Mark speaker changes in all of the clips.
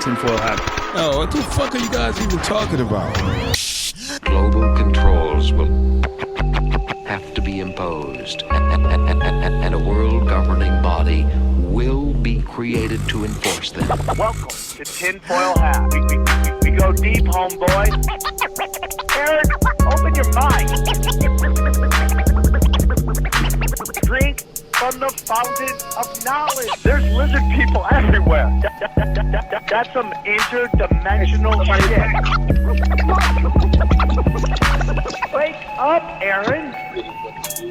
Speaker 1: tinfoil hat. Oh, what the fuck are you guys even talking about?
Speaker 2: Global controls will have to be imposed, and a world governing body will be created to enforce them.
Speaker 3: Welcome to Tinfoil Hat. We go deep, homeboy. Aaron, open your mind. Drink from the fountain of knowledge. There's lizard people everywhere. That's some interdimensional shit. Wake up, Aaron.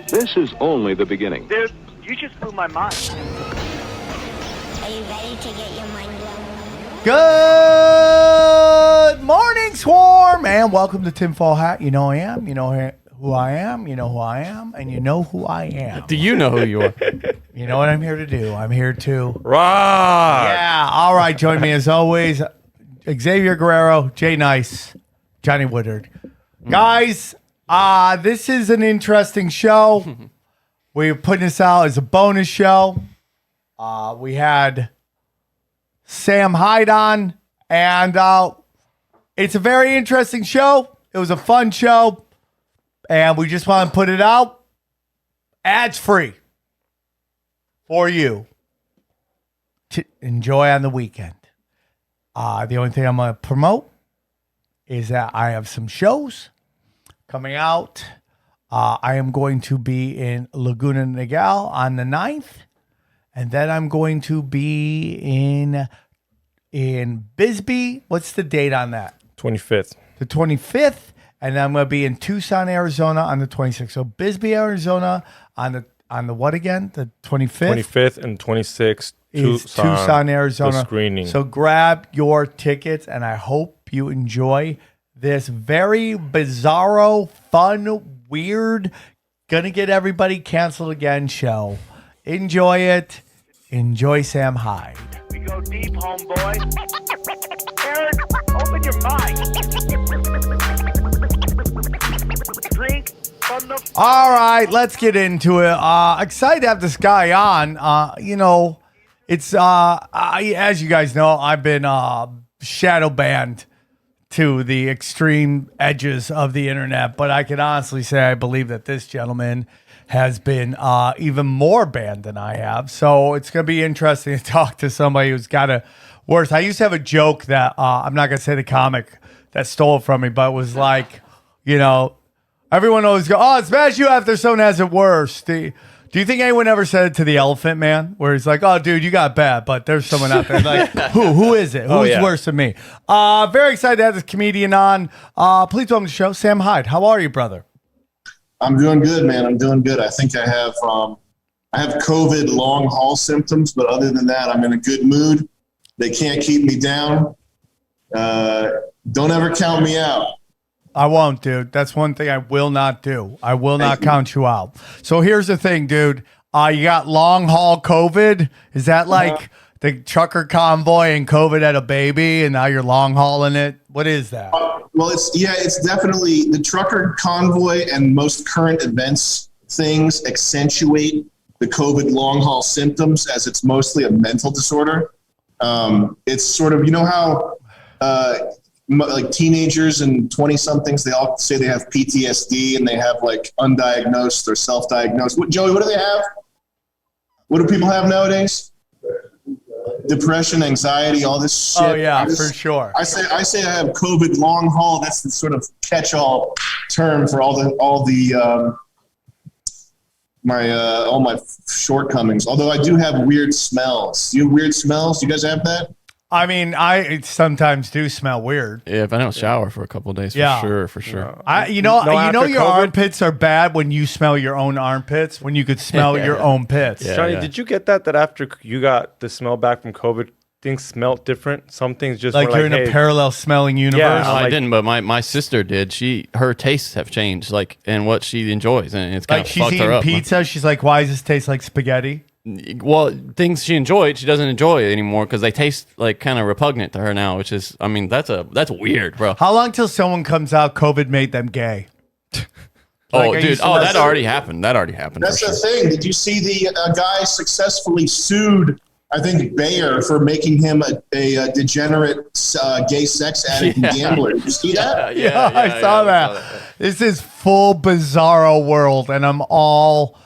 Speaker 2: This is only the beginning.
Speaker 3: Dude, you just blew my mind.
Speaker 4: Are you ready to get your mind blown?
Speaker 5: Good morning, Swarm, and welcome to Tinfoil Hat. You know I am. You know who I am. You know who I am, and you know who I am.
Speaker 6: Do you know who you are?
Speaker 5: You know what I'm here to do. I'm here to
Speaker 6: Rock.
Speaker 5: Yeah. All right. Join me as always, Xavier Guerrero, Jay Nice, Johnny Woodard. Guys, this is an interesting show. We're putting this out as a bonus show. We had Sam Hyde on, and it's a very interesting show. It was a fun show, and we just want to put it out ads free for you to enjoy on the weekend. The only thing I'm going to promote is that I have some shows coming out. I am going to be in Laguna Niguel on the 9th. And then I'm going to be in Bisbee. What's the date on that?
Speaker 6: 25th.
Speaker 5: The 25th. And then I'm going to be in Tucson, Arizona on the 26th. So Bisbee, Arizona on the what again? The 25th?
Speaker 6: 25th and 26th.
Speaker 5: Tucson, Arizona.
Speaker 6: The screening.
Speaker 5: So grab your tickets, and I hope you enjoy this very bizarro, fun, weird, gonna get everybody canceled again show. Enjoy it. Enjoy Sam Hyde.
Speaker 3: We go deep, homeboy. Aaron, open your mind. Drink from the...
Speaker 5: All right, let's get into it. Excited to have this guy on. It's as you guys know, I've been shadow banned to the extreme edges of the internet, but I can honestly say I believe that this gentleman has been even more banned than I have. So it's going to be interesting to talk to somebody who's got a worse. I used to have a joke that I'm not going to say the comic that stole it from me, but it was like, everyone always go, oh, smash you after someone has it worse. Do you think anyone ever said it to the Elephant Man, where he's like, "Oh, dude, you got bad, but there's someone out there like, who is it? Who's worse than me?" Very excited to have this comedian on. Please welcome to the show, Sam Hyde. How are you, brother?
Speaker 7: I'm doing good, man. I'm doing good. I think I have COVID long haul symptoms, but other than that, I'm in a good mood. They can't keep me down. Don't ever count me out.
Speaker 5: I won't, dude. That's one thing I will not do. I will not count you out. So here's the thing, dude. You got long haul COVID. Is that like the trucker convoy and COVID had a baby and now you're long hauling it? What is that?
Speaker 7: Well, it's definitely the trucker convoy, and most current events things accentuate the COVID long haul symptoms, as it's mostly a mental disorder. It's sort of, how like teenagers and 20-somethings, they all say they have PTSD and they have like undiagnosed or self-diagnosed. Joey, what do they have? What do people have nowadays? Depression, anxiety, all this shit.
Speaker 5: Oh yeah, for sure.
Speaker 7: I say I have COVID long haul. That's the sort of catch-all term for all my shortcomings. Although I do have weird smells. You have weird smells? You guys have that?
Speaker 5: I mean, I sometimes do smell weird.
Speaker 6: Yeah, if I don't shower for a couple of days, for sure.
Speaker 5: Your
Speaker 6: COVID?
Speaker 5: armpits are bad when you smell your own armpits, when you could smell your own pits.
Speaker 6: Yeah.
Speaker 8: Johnny, did you get that after you got the smell back from COVID, things smelled different? Some things just
Speaker 5: like
Speaker 8: were
Speaker 5: you're in a parallel smelling universe?
Speaker 8: Yeah,
Speaker 6: No, I didn't, but my sister did. Her tastes have changed, and what she enjoys, and it's kind
Speaker 5: Like
Speaker 6: of
Speaker 5: she's
Speaker 6: fucked her
Speaker 5: eating
Speaker 6: up.
Speaker 5: pizza. She's like, why does this taste like spaghetti?
Speaker 6: Well, things she enjoyed, she doesn't enjoy it anymore because they taste like kind of repugnant to her now, which is, I mean, that's weird, bro.
Speaker 5: How long till someone comes out, COVID made them gay?
Speaker 6: That already happened. That already happened.
Speaker 7: That's the thing. Did you see the guy successfully sued I think Bayer for making him a degenerate gay sex addict and gambler. Did you see that?
Speaker 5: Yeah, I saw that. This is full bizarro world, and I'm all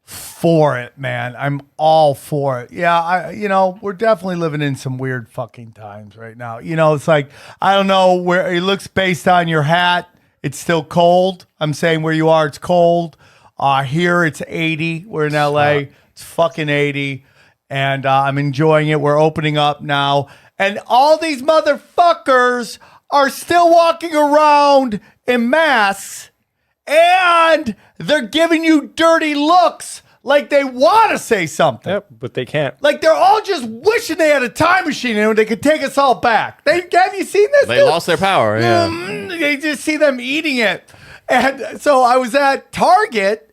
Speaker 5: for it, man. I'm all for it. Yeah, we're definitely living in some weird fucking times right now. It's like, I don't know where it looks based on your hat. It's still cold. I'm saying where you are, it's cold. Here it's 80. We're in LA. It's fucking 80. And I'm enjoying it. We're opening up now. And all these motherfuckers are still walking around in masks. And they're giving you dirty looks like they want to say something.
Speaker 8: Yep, but they can't.
Speaker 5: Like they're all just wishing they had a time machine and they could take us all back. Have you seen this?
Speaker 6: They lost their power, yeah.
Speaker 5: They just see them eating it. And so I was at Target.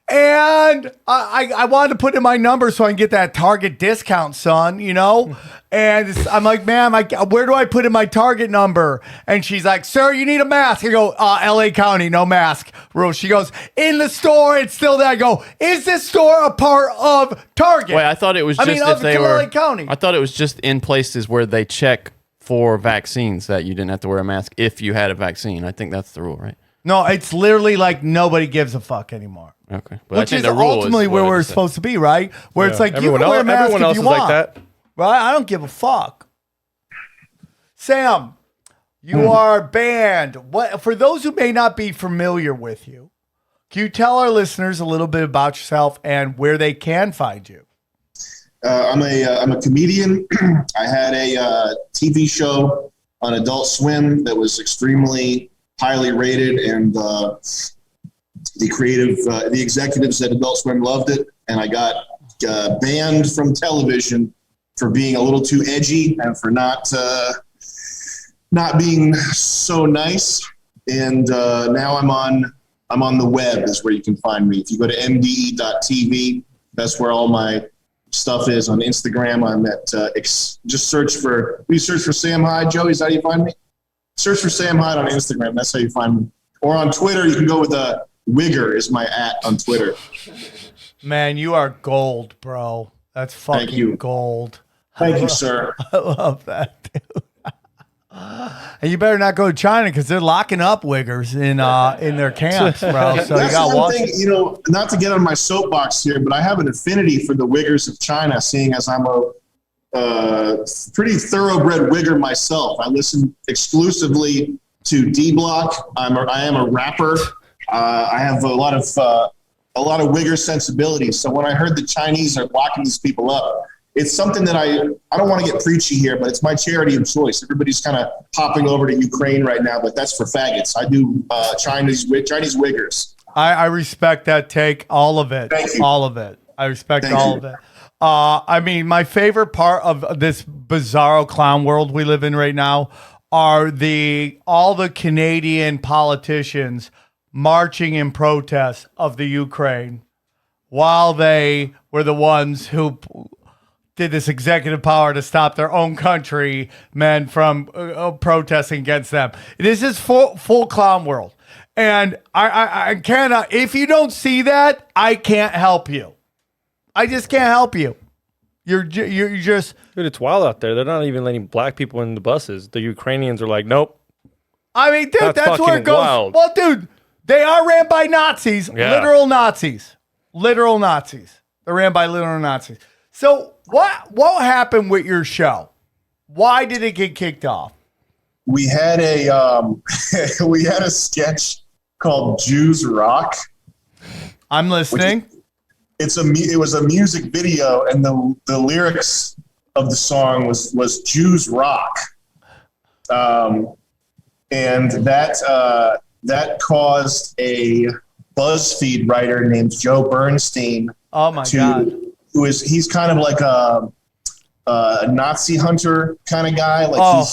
Speaker 5: And I wanted to put in my number so I can get that Target discount, son, And I'm like, ma'am, where do I put in my Target number? And she's like, sir, you need a mask. I go, LA County, no mask rule. She goes, in the store, it's still there. I go, is this store a part of Target?
Speaker 6: Wait, I thought it was just if they
Speaker 5: LA
Speaker 6: were.
Speaker 5: County.
Speaker 6: I thought it was just in places where they check for vaccines that you didn't have to wear a mask if you had a vaccine. I think that's the rule, right?
Speaker 5: No, it's literally like nobody gives a fuck anymore.
Speaker 6: Okay, but
Speaker 5: Which
Speaker 6: I think
Speaker 5: is
Speaker 6: the rule
Speaker 5: ultimately
Speaker 6: is
Speaker 5: where
Speaker 6: what
Speaker 5: we're
Speaker 6: it said.
Speaker 5: supposed to be, right? Where it's like
Speaker 8: Everyone
Speaker 5: you can wear a mask
Speaker 8: everyone
Speaker 5: if
Speaker 8: else
Speaker 5: you
Speaker 8: is
Speaker 5: want.
Speaker 8: like that.
Speaker 5: Right? I don't give a fuck. Sam, you are a band. What for those who may not be familiar with you, can you tell our listeners a little bit about yourself and where they can find you?
Speaker 7: I'm a comedian. I had a TV show on Adult Swim that was extremely highly rated, and the executives at Adult Swim loved it, and I got banned from television for being a little too edgy and for not being so nice. And now I'm on the web is where you can find me. If you go to mde.tv, that's where all my stuff is. On Instagram, I'm at just search for Sam Hyde. Joey, is that how you find me? Search for Sam Hyde on Instagram. That's how you find me. Or on Twitter, you can go with Wigger is my @, on Twitter.
Speaker 5: Man, you are gold, bro. That's fucking
Speaker 7: Thank you.
Speaker 5: gold.
Speaker 7: Thank you, sir.
Speaker 5: I love that, dude. And you better not go to China because they're locking up wiggers in their camps, bro. So
Speaker 7: That's
Speaker 5: you got
Speaker 7: one thing, not to get on my soapbox here, but I have an affinity for the wiggers of China, seeing as I'm a pretty thoroughbred wigger myself. I listen exclusively to D Block. I am a rapper. I have a lot of wigger sensibilities. So when I heard the Chinese are locking these people up, it's something that I don't want to get preachy here, but it's my charity of choice. Everybody's kind of popping over to Ukraine right now, but that's for faggots. I do Chinese wiggers.
Speaker 5: I respect that take, all of it.
Speaker 7: Thank you.
Speaker 5: All of it. I respect
Speaker 7: Thank
Speaker 5: all
Speaker 7: you.
Speaker 5: of it. I mean, my favorite part of this bizarro clown world we live in right now are all the Canadian politicians marching in protest of the Ukraine while they were the ones who did this executive power to stop their own countrymen from protesting against them. This is full clown world. And I cannot, if you don't see that, I can't help you. I just can't help you. You're just...
Speaker 8: Dude, it's wild out there. They're not even letting black people in the buses. The Ukrainians are like, nope.
Speaker 5: I mean, dude, that's where it goes.
Speaker 8: Wild.
Speaker 5: Well, dude, they are ran by Nazis.
Speaker 8: Yeah.
Speaker 5: Literal Nazis. Literal Nazis. They're ran by literal Nazis. So what happened with your show? Why did it get kicked off?
Speaker 7: We had a sketch called Jews Rock.
Speaker 5: I'm listening.
Speaker 7: It was a music video, and the lyrics of the song was Jews Rock. And that caused a BuzzFeed writer named Joe Bernstein.
Speaker 5: Oh my God.
Speaker 7: He's kind of like a Nazi hunter kind of guy. Like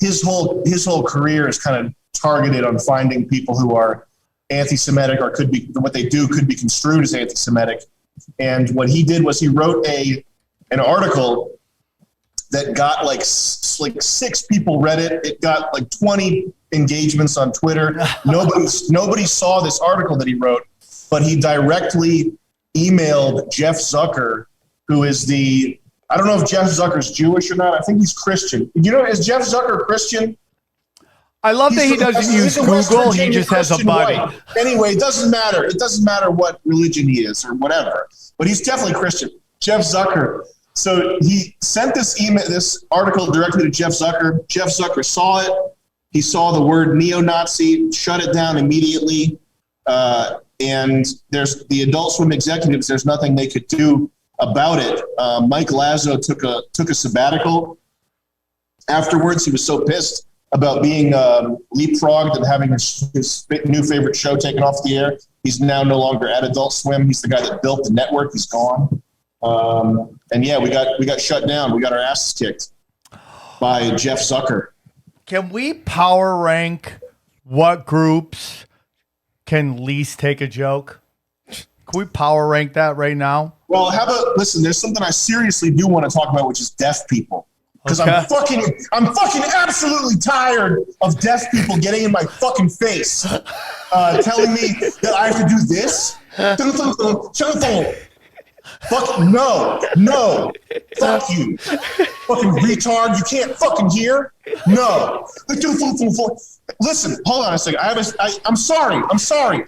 Speaker 7: his whole career is kind of targeted on finding people who are anti-Semitic or could be construed as anti-Semitic. And what he did was he wrote an article that got like 6 people read it. It got like 20 engagements on Twitter. Nobody saw this article that he wrote, but he directly emailed Jeff Zucker, who is the I don't know if Jeff Zucker's Jewish or not. I think he's Christian. You know, is Jeff Zucker Christian?
Speaker 5: I love that he doesn't use Google. He just has a buddy.
Speaker 7: White. Anyway, it doesn't matter. It doesn't matter what religion he is or whatever. But he's definitely Christian. Jeff Zucker. So he sent this article directly to Jeff Zucker. Jeff Zucker saw it. He saw the word neo-Nazi, shut it down immediately. And there's the Adult Swim executives. There's nothing they could do about it. Mike Lazo took a sabbatical. Afterwards, he was so pissed about being leapfrogged and having his new favorite show taken off the air. He's now no longer at Adult Swim. He's the guy that built the network. He's gone. And yeah, we got shut down. We got our asses kicked by Jeff Zucker.
Speaker 5: Can we power rank what groups can least take a joke? Can we power rank that right now?
Speaker 7: Well, listen, there's something I seriously do want to talk about, which is deaf people. Because
Speaker 5: Okay.
Speaker 7: I'm fucking absolutely tired of deaf people getting in my fucking face, telling me that I have to do this. Fuck no, fuck you, fucking retard. You can't fucking hear. No, listen, hold on a second. I'm sorry.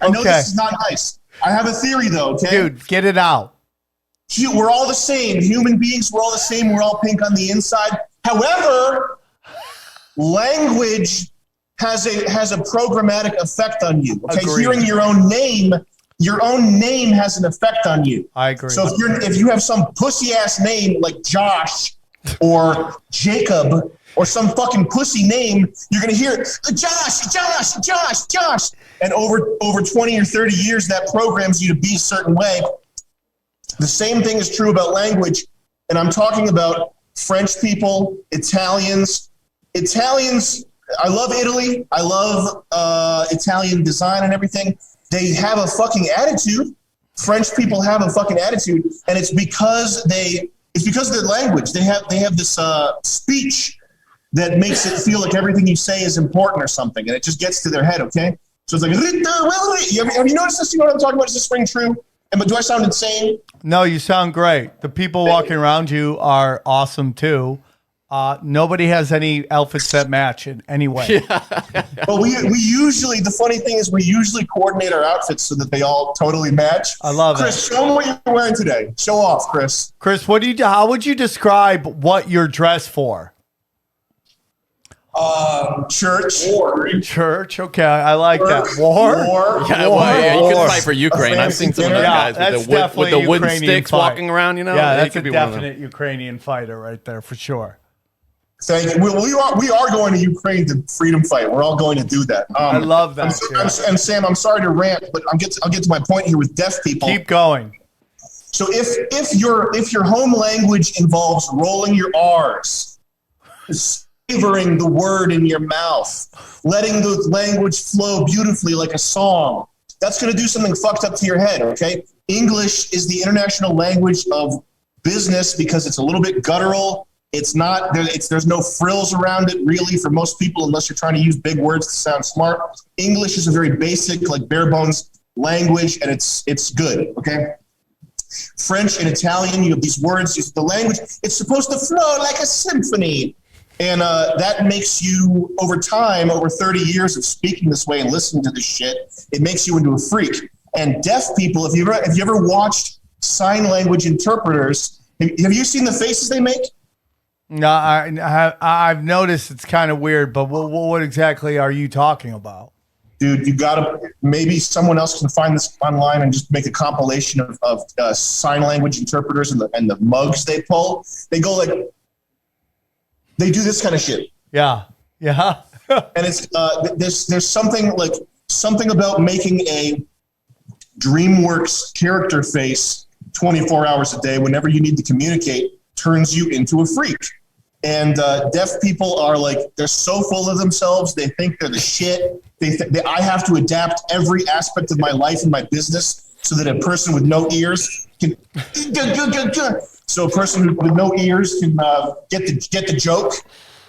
Speaker 7: I know this is not nice. I have a theory though. Okay,
Speaker 5: Dude, get it out.
Speaker 7: We're all the same. Human beings, we're all the same. We're all pink on the inside. However, language has a programmatic effect on you. Okay,
Speaker 5: Agreed.
Speaker 7: Hearing your own name has an effect on you.
Speaker 5: I agree.
Speaker 7: So if you have some pussy ass name like Josh or Jacob or some fucking pussy name, you're gonna hear Josh, and over 20 or 30 years that programs you to be a certain way. The same thing is true about language, and I'm talking about French people, Italians. I love Italy. I love Italian design and everything. They have a fucking attitude. French people have a fucking attitude, and it's because of their language. They have this speech that makes it feel like everything you say is important or something, and it just gets to their head. Okay, so it's like, have you noticed this? You know what I'm talking about? Does this ring true? But do I sound insane?
Speaker 5: No, you sound great. The people walking around you are awesome too. Nobody has any outfits that match in any way.
Speaker 7: Well, we usually, the funny thing is we usually coordinate our outfits so that they all totally match.
Speaker 5: I love
Speaker 7: Chris,
Speaker 5: it.
Speaker 7: show them what you're wearing today. Show off, Chris.
Speaker 5: Chris, how would you describe what you're dressed for?
Speaker 7: Church.
Speaker 5: Church. Okay, I like that. War.
Speaker 6: Yeah, well, yeah, you can fight for Ukraine. I've seen some of those
Speaker 5: Yeah,
Speaker 6: guys
Speaker 5: that's
Speaker 6: with the
Speaker 5: definitely
Speaker 6: wooden
Speaker 5: Ukrainian
Speaker 6: sticks
Speaker 5: fight.
Speaker 6: walking around. You know,
Speaker 5: Yeah,
Speaker 6: He
Speaker 5: that's a
Speaker 6: could be one of them.
Speaker 5: definite Ukrainian fighter right there for sure.
Speaker 7: Thank you. We are going to Ukraine to freedom fight. We're all going to do that.
Speaker 5: I love that.
Speaker 7: And Sam, I'm sorry to rant, but I'll get to my point here with deaf people.
Speaker 5: Keep going.
Speaker 7: So if your home language involves rolling your R's, savoring the word in your mouth, letting the language flow beautifully like a song, that's going to do something fucked up to your head, okay? English is the international language of business because it's a little bit guttural. It's not, there's no frills around it really for most people unless you're trying to use big words to sound smart. English is a very basic, like bare bones language, and it's good, okay? French and Italian, you have these words, the language, it's supposed to flow like a symphony. And that makes you, over time, over 30 years of speaking this way and listening to this shit, it makes you into a freak. And deaf people, if you ever watched sign language interpreters, have you seen the faces they make?
Speaker 5: No, I've noticed it's kind of weird, but what exactly are you talking about?
Speaker 7: Dude, you gotta, maybe someone else can find this online and just make a compilation of sign language interpreters and the mugs they pull. They go like, they do this kind of shit.
Speaker 5: Yeah.
Speaker 7: And it's there's something about making a DreamWorks character face 24 hours a day whenever you need to communicate turns you into a freak. And deaf people are like, they're so full of themselves. They think they're the shit. I have to adapt every aspect of my life and my business so that a person with no ears can. So a person with no ears can get the joke.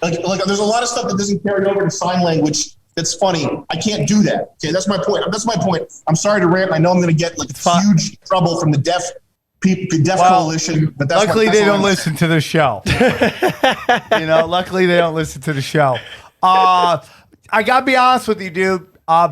Speaker 7: Like there's a lot of stuff that doesn't carry over to sign language. That's funny. I can't do that. Okay, that's my point. I'm sorry to rant. I know I'm going to get like huge trouble from the deaf Deaf Coalition, but that's
Speaker 5: luckily
Speaker 7: that's
Speaker 5: they don't
Speaker 7: I'm-
Speaker 5: listen to the show. Luckily they don't listen to the show. I gotta be honest with you, dude.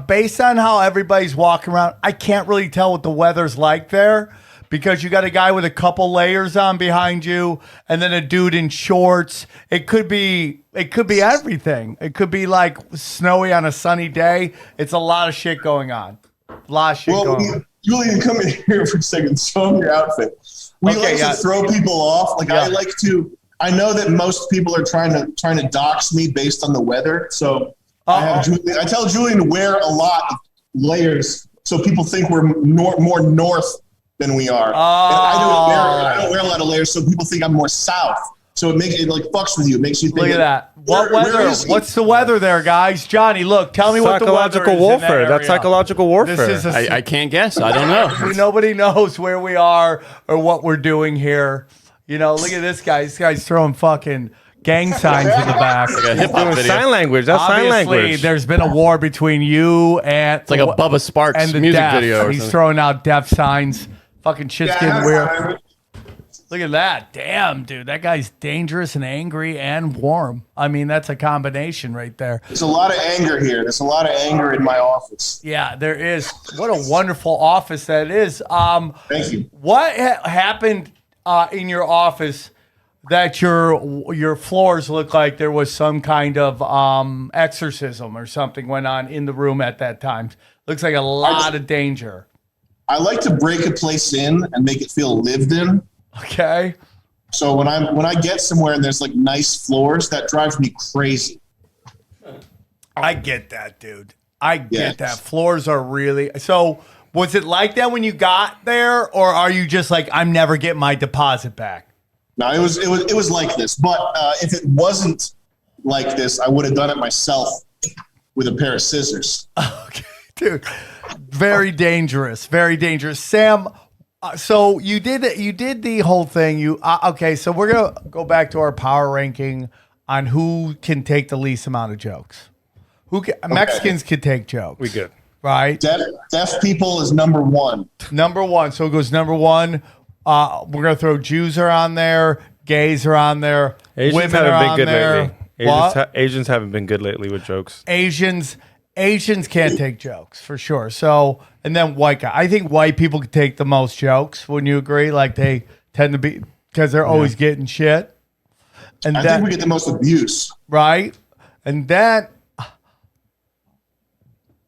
Speaker 5: Based on how everybody's walking around, I can't really tell what the weather's like there because you got a guy with a couple layers on behind you, and then a dude in shorts. It could be everything. It could be like snowy on a sunny day. It's a lot of shit going on. A lot of shit going on.
Speaker 7: Julian, come in here for a second. Show them your outfit. We like to throw people off. Like I like to. I know that most people are trying to dox me based on the weather. So I tell Julian to wear a lot of layers so people think we're more north than we are. And I don't wear a lot of layers, so people think I'm more south. So it makes it like fucks with you. It makes you think.
Speaker 5: Look at that. What weather? What's the weather there, guys? Johnny, look. Tell me what the weather is.
Speaker 8: Psychological warfare. That's psychological warfare.
Speaker 5: This is
Speaker 6: I can't guess. I don't know.
Speaker 5: Nobody knows where we are or what we're doing here. Look at this guy. This guy's throwing fucking gang signs in the back.
Speaker 6: Like a hip-hop
Speaker 8: Doing
Speaker 6: video.
Speaker 8: sign language. That's
Speaker 5: Obviously,
Speaker 8: sign language.
Speaker 5: there's been a war between you and
Speaker 6: It's like a Bubba Sparks
Speaker 5: and the
Speaker 6: music
Speaker 5: deaf.
Speaker 6: video. Or
Speaker 5: He's
Speaker 6: something.
Speaker 5: throwing out deaf signs. Fucking shit's getting weird.
Speaker 7: Yeah,
Speaker 5: Look at that. Damn, dude. That guy's dangerous and angry and warm. I mean, that's a combination right there.
Speaker 7: there's a lot of anger here. There's a lot of anger in my office.
Speaker 5: Yeah, there is. What a wonderful office that is.
Speaker 7: Thank you.
Speaker 5: What happened in your office that your floors look like there was some kind of exorcism or something went on in the room at that time? Looks like a lot of danger.
Speaker 7: I like to break a place in and make it feel lived in.
Speaker 5: Okay.
Speaker 7: So when I get somewhere and there's like nice floors, that drives me crazy.
Speaker 5: I get that, dude. I get
Speaker 7: Yes.
Speaker 5: that. Floors are really so. Was it like that when you got there, or are you just like, I'm never getting my deposit back?
Speaker 7: No, it was like this. But if it wasn't like this, I would have done it myself with a pair of scissors.
Speaker 5: Okay, dude. Very dangerous. Very dangerous. Sam, so you did the whole thing. Okay, so we're gonna go back to our power ranking on who can take the least amount of jokes. Mexicans can take jokes.
Speaker 8: We good.
Speaker 5: Right?
Speaker 7: Deaf people is number one.
Speaker 5: Number one. So it goes number one. We're gonna throw Jews are on there, gays are on there,
Speaker 8: Asians
Speaker 5: women
Speaker 8: haven't
Speaker 5: are
Speaker 8: been
Speaker 5: on
Speaker 8: good
Speaker 5: there.
Speaker 8: lately.
Speaker 5: What?
Speaker 8: Asians haven't been good lately with jokes.
Speaker 5: Asians can't take jokes for sure. So, and then white guy. I think white people can take the most jokes. Wouldn't you agree? Like they tend to be because they're always getting shit. And
Speaker 7: I
Speaker 5: then,
Speaker 7: think we get the most abuse.
Speaker 5: right? And then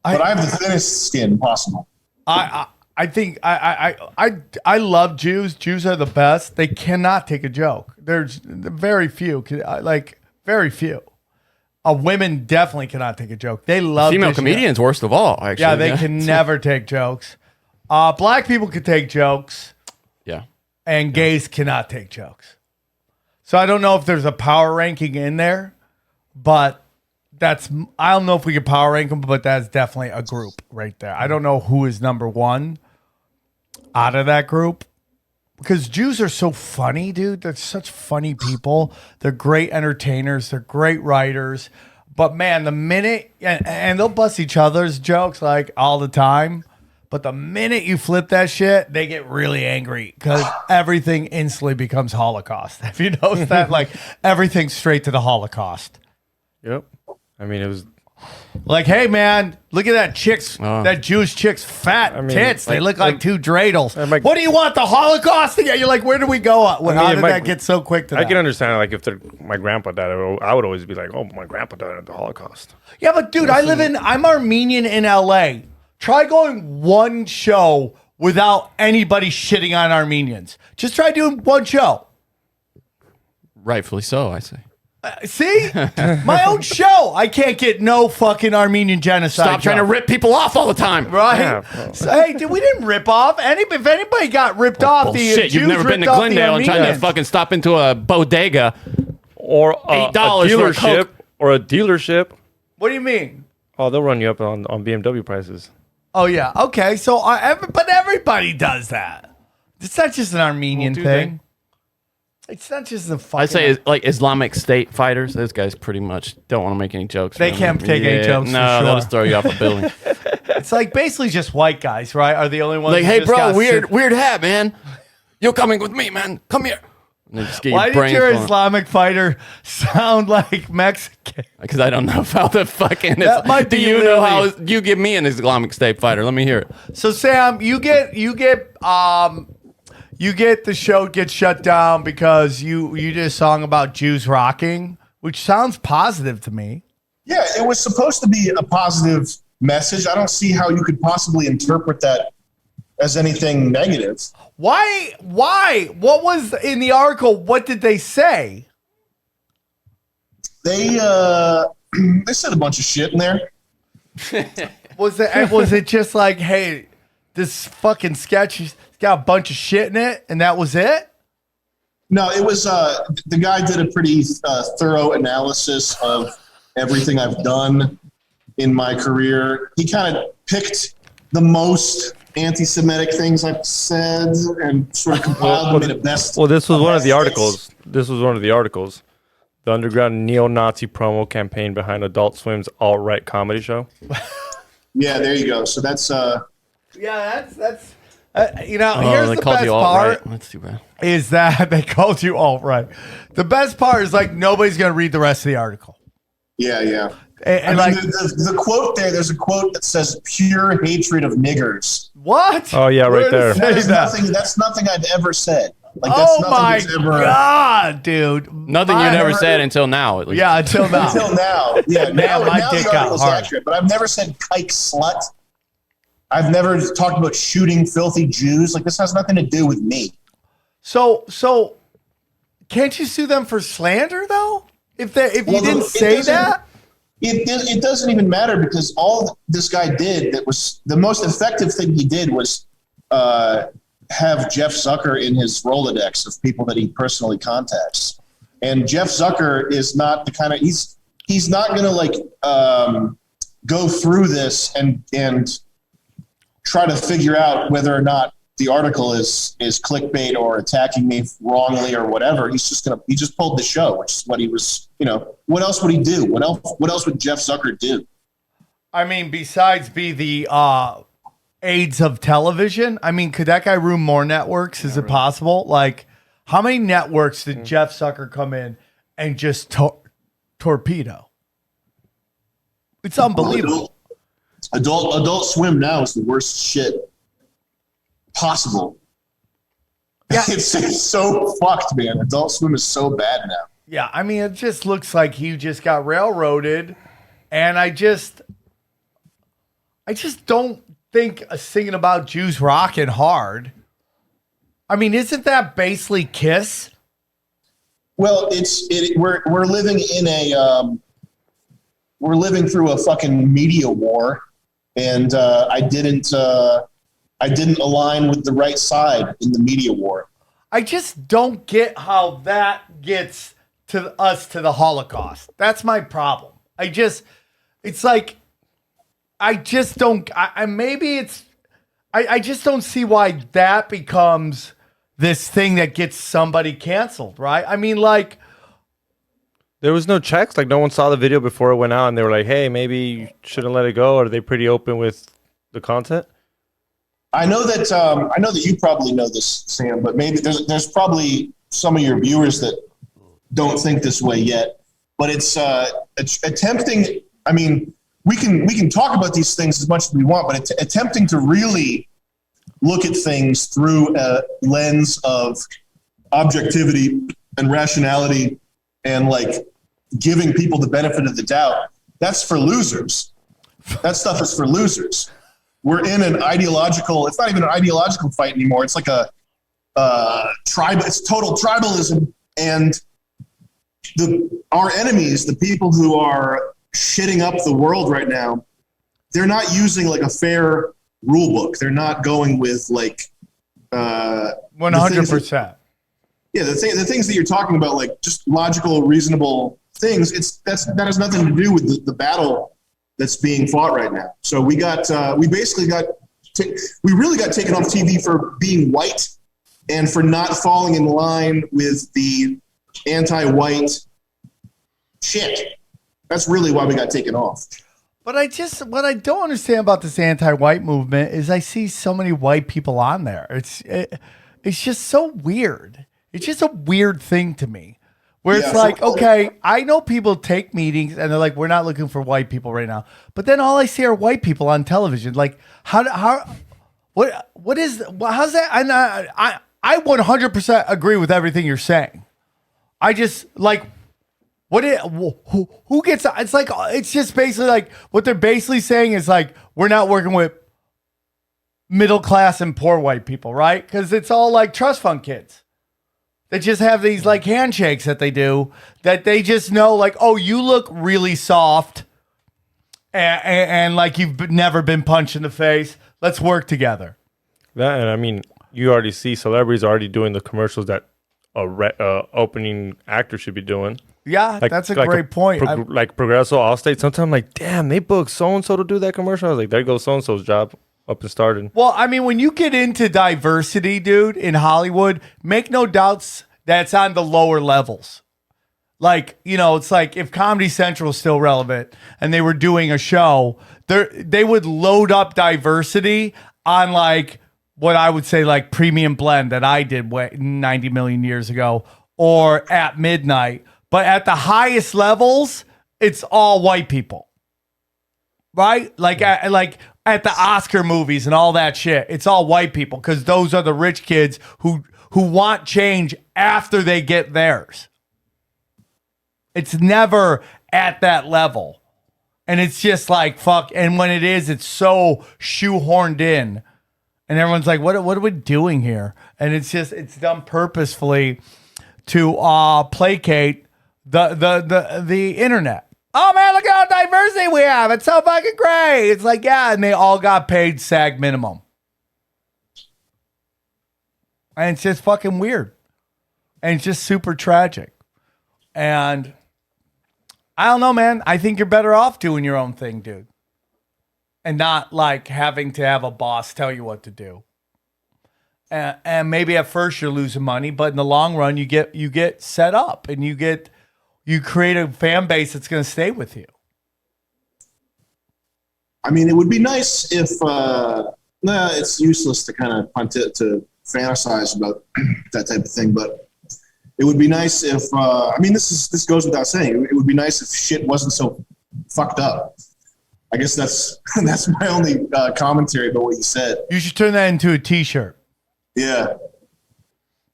Speaker 7: But I have the thinnest skin possible.
Speaker 5: I think I love Jews. Jews are the best. They cannot take a joke. There's very few. Like very few. Women definitely cannot take a joke. They love
Speaker 6: Female
Speaker 5: dishing
Speaker 6: comedians, worst of all, actually.
Speaker 5: Yeah, they can never take jokes. Black people can take jokes,
Speaker 6: Yeah.
Speaker 5: and gays cannot take jokes. So I don't know if there's a power ranking in there, but I don't know if we could power rank them, but that's definitely a group right there. I don't know who is number one out of that group. Because Jews are so funny, dude. They're such funny people. They're great entertainers. They're great writers. But man, the minute and they'll bust each other's jokes like all the time. But the minute you flip that shit, they get really angry because everything instantly becomes Holocaust. Have you noticed that? Like everything's straight to the Holocaust.
Speaker 8: Yep. I mean, it was.
Speaker 5: Like, hey man, look at that Jewish chick's fat tits. They look like two dreidels. What do you want, the Holocaust again? You're like, where do we go? How did that get so quick to that?
Speaker 8: I can understand, like, if my grandpa died, I would always be like, oh, my grandpa died at the Holocaust.
Speaker 5: Yeah, but dude, I'm Armenian in LA. Try going one show without anybody shitting on Armenians. Just try doing one show.
Speaker 6: Rightfully so, I say.
Speaker 5: See? My own show. I can't get no fucking Armenian genocide.
Speaker 6: Stop trying to rip people off all the time.
Speaker 5: Right?
Speaker 8: Yeah.
Speaker 5: So, hey, dude, we didn't rip off. If anybody got ripped off, the
Speaker 6: Bullshit,
Speaker 5: Jews
Speaker 6: you've never been to
Speaker 5: ripped off the
Speaker 6: Glendale and trying to
Speaker 5: Armenians.
Speaker 6: fucking stop into a bodega.
Speaker 8: Or a
Speaker 6: $8 for a
Speaker 8: dealership.
Speaker 6: Coke.
Speaker 8: Or a dealership.
Speaker 5: What do you mean?
Speaker 8: Oh, they'll run you up on BMW prices.
Speaker 5: Oh, yeah. Okay. So, but everybody does that. It's not just an Armenian thing. It's not just the fucking...
Speaker 6: I say like Islamic State fighters. Those guys pretty much don't want to make any jokes.
Speaker 5: They
Speaker 6: man.
Speaker 5: can't take any jokes,
Speaker 6: No,
Speaker 5: for sure.
Speaker 6: they'll just throw you off a building.
Speaker 5: It's like basically just white guys, right? Are the only ones
Speaker 6: Like,
Speaker 5: who
Speaker 6: hey,
Speaker 5: just
Speaker 6: bro,
Speaker 5: got
Speaker 6: weird hat, man. You're coming with me, man. Come here. And they just get
Speaker 5: Why
Speaker 6: your
Speaker 5: did
Speaker 6: brains
Speaker 5: your
Speaker 6: blown.
Speaker 5: Islamic fighter sound like Mexican?
Speaker 6: Because I don't know how the fucking
Speaker 5: That might
Speaker 6: do
Speaker 5: be
Speaker 6: you know how
Speaker 5: Lily.
Speaker 6: you give me an Islamic State fighter? Let me hear it.
Speaker 5: So Sam, you get the show gets shut down because you did a song about Jews rocking, which sounds positive to me.
Speaker 7: Yeah, it was supposed to be a positive message. I don't see how you could possibly interpret that as anything negative.
Speaker 5: Why? What was in the article? What did they say?
Speaker 7: They they said a bunch of shit in there.
Speaker 5: Was it just like, hey, this fucking sketch has got a bunch of shit in it, and that was it?
Speaker 7: No, it was the guy did a pretty thorough analysis of everything I've done in my career. He kind of picked the most anti-Semitic things I've said and sort of compiled them in a best.
Speaker 8: Well, this was one of the
Speaker 7: best
Speaker 8: articles. This was one of the articles. The underground neo-Nazi promo campaign behind Adult Swim's alt-right comedy show.
Speaker 7: Yeah, there you go. So that's
Speaker 5: Yeah, that's here's
Speaker 6: they
Speaker 5: the
Speaker 6: called
Speaker 5: best
Speaker 6: you
Speaker 5: part.
Speaker 6: alt-right. That's too bad.
Speaker 5: Is that they called you alt-right. The best part is like nobody's gonna read the rest of the article.
Speaker 7: yeah.
Speaker 5: And
Speaker 7: I mean,
Speaker 5: like
Speaker 7: the quote there's a quote that says pure hatred of niggers.
Speaker 5: what?
Speaker 8: Oh, yeah, right
Speaker 5: Where
Speaker 8: there.
Speaker 5: does it say that?
Speaker 7: That's nothing I've ever said. Like, that's
Speaker 5: Oh
Speaker 7: nothing
Speaker 5: my
Speaker 7: that's ever,
Speaker 5: god, dude!
Speaker 6: Nothing
Speaker 5: My-
Speaker 6: you never said until now, at least.
Speaker 5: Yeah, until now.
Speaker 7: Until now. Yeah, now
Speaker 5: my
Speaker 7: now
Speaker 5: dick
Speaker 7: the
Speaker 5: got
Speaker 7: article's
Speaker 5: hard.
Speaker 7: accurate. But I've never said kike slut. I've never talked about shooting filthy Jews. Like, this has nothing to do with me.
Speaker 5: So can't you sue them for slander though? If you
Speaker 7: Well,
Speaker 5: didn't
Speaker 7: it
Speaker 5: say
Speaker 7: doesn't-
Speaker 5: that?
Speaker 7: It doesn't even matter because all this guy did that was the most effective thing he did was have Jeff Zucker in his Rolodex of people that he personally contacts. And Jeff Zucker is not the kind of he's not going to like go through this and try to figure out whether or not the article is clickbait or attacking me wrongly or whatever. He just pulled the show, which is what he was, what else would he do? What else would Jeff Zucker do?
Speaker 5: I mean, besides be the AIDS of television, I mean, could that guy ruin more networks? Is it possible? Like, how many networks did Jeff Zucker come in and just torpedo? It's unbelievable.
Speaker 7: Adult Swim now is the worst shit possible.
Speaker 5: Yeah.
Speaker 7: It's so fucked, man. Adult Swim is so bad now.
Speaker 5: Yeah, I mean, it just looks like he just got railroaded, and I just don't think singing about Jews rocking hard. I mean, isn't that basically Kiss?
Speaker 7: Well, we're living in we're living through a fucking media war, and I didn't align with the right side in the media war.
Speaker 5: I just don't get how that gets to us to the Holocaust. That's my problem. I just don't see why that becomes this thing that gets somebody canceled, right? I mean, like,
Speaker 8: There was no checks. Like, no one saw the video before it went out, and they were like, "Hey, maybe you shouldn't let it go." Or are they pretty open with the content?
Speaker 7: I know that you probably know this, Sam, but maybe there's probably some of your viewers that don't think this way yet. But it's attempting. I mean, we can talk about these things as much as we want, but attempting to really look at things through a lens of objectivity and rationality and like giving people the benefit of the doubt, that's for losers. That stuff is for losers. We're in an ideological, it's not even an ideological fight anymore. It's like a it's total tribalism. And our enemies, the people who are shitting up the world right now, they're not using like a fair rule book. They're not going with like
Speaker 5: 100%.
Speaker 7: Yeah, the things that you're talking about, like just logical, reasonable things. That has nothing to do with the battle that's being fought right now. So we really got taken off TV for being white and for not falling in line with the anti-white shit. That's really why we got taken off.
Speaker 5: But what I don't understand about this anti-white movement is I see so many white people on there. It's just so weird. It's just a weird thing to me. Where it's
Speaker 7: Yeah,
Speaker 5: like, okay, I know people take meetings and they're like, we're not looking for white people right now. But then all I see are white people on television. Like, how's that? I 100% agree with everything you're saying. I just like, who gets, it's like, it's just basically like, what they're basically saying is like, we're not working with middle class and poor white people, right? Because it's all like trust fund kids. They just have these like handshakes that they do that they just know like, oh, you look really soft and like you've never been punched in the face. Let's work together.
Speaker 8: That, and I mean, you already see celebrities already doing the commercials that a opening actor should be doing.
Speaker 5: Yeah, that's a great point.
Speaker 8: Like Progresso, Allstate. Sometimes I'm like, damn, they booked so-and-so to do that commercial. I was like, there goes so-and-so's job. Up and started.
Speaker 5: Well, I mean, when you get into diversity, dude, in Hollywood, make no doubts that's on the lower levels. Like, you know, it's like if Comedy Central is still relevant and they were doing a show, they would load up diversity on like what I would say like Premium Blend that I did 90 million years ago or At Midnight. But at the highest levels, it's all white people. Right? Like at the Oscar movies and all that shit, it's all white people because those are the rich kids who want change after they get theirs. It's never at that level. And it's just like, fuck. And when it is, it's so shoehorned in. And everyone's like, what are we doing here? And it's done purposefully to placate the internet. Oh man, look at how diversity we have. It's so fucking great. It's like, yeah, and they all got paid SAG minimum. And it's just fucking weird. And it's just super tragic. And I don't know, man. I think you're better off doing your own thing, dude. And not like having to have a boss tell you what to do. And maybe at first you're losing money, but in the long run you get set up and you create a fan base that's going to stay with you.
Speaker 7: I mean, it would be nice if, it's useless to kind of punt it to fantasize about that type of thing, but it would be nice if, this goes without saying, it would be nice if shit wasn't so fucked up. I guess that's my only commentary about what you said.
Speaker 5: You should turn that into a t-shirt.
Speaker 7: Yeah.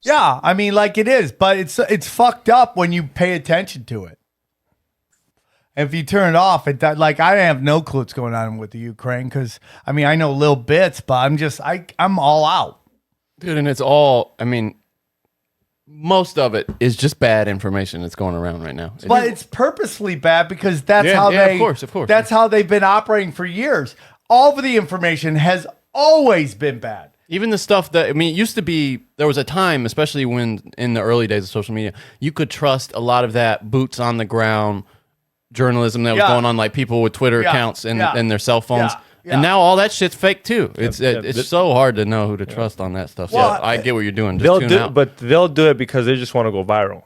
Speaker 5: Yeah, I mean, like it is, but it's fucked up when you pay attention to it. And if you turn it off, like I have no clue what's going on with the Ukraine because I mean I know little bits, but I'm all out,
Speaker 6: dude. And it's all, I mean, most of it is just bad information that's going around right now.
Speaker 5: But it's purposely bad because that's how they,
Speaker 6: of course,
Speaker 5: that's how they've been operating for years. All of the information has always been bad.
Speaker 6: Even the stuff that, I mean, it used to be, there was a time, especially when in the early days of social media, you could trust a lot of that boots on the ground journalism that was going on, like people with Twitter accounts and their cell phones. And now all that shit's fake too. It's so hard to know who to trust on that stuff. Well, so I get what you're doing. Just tune out.
Speaker 8: But they'll do it because they just want to go viral.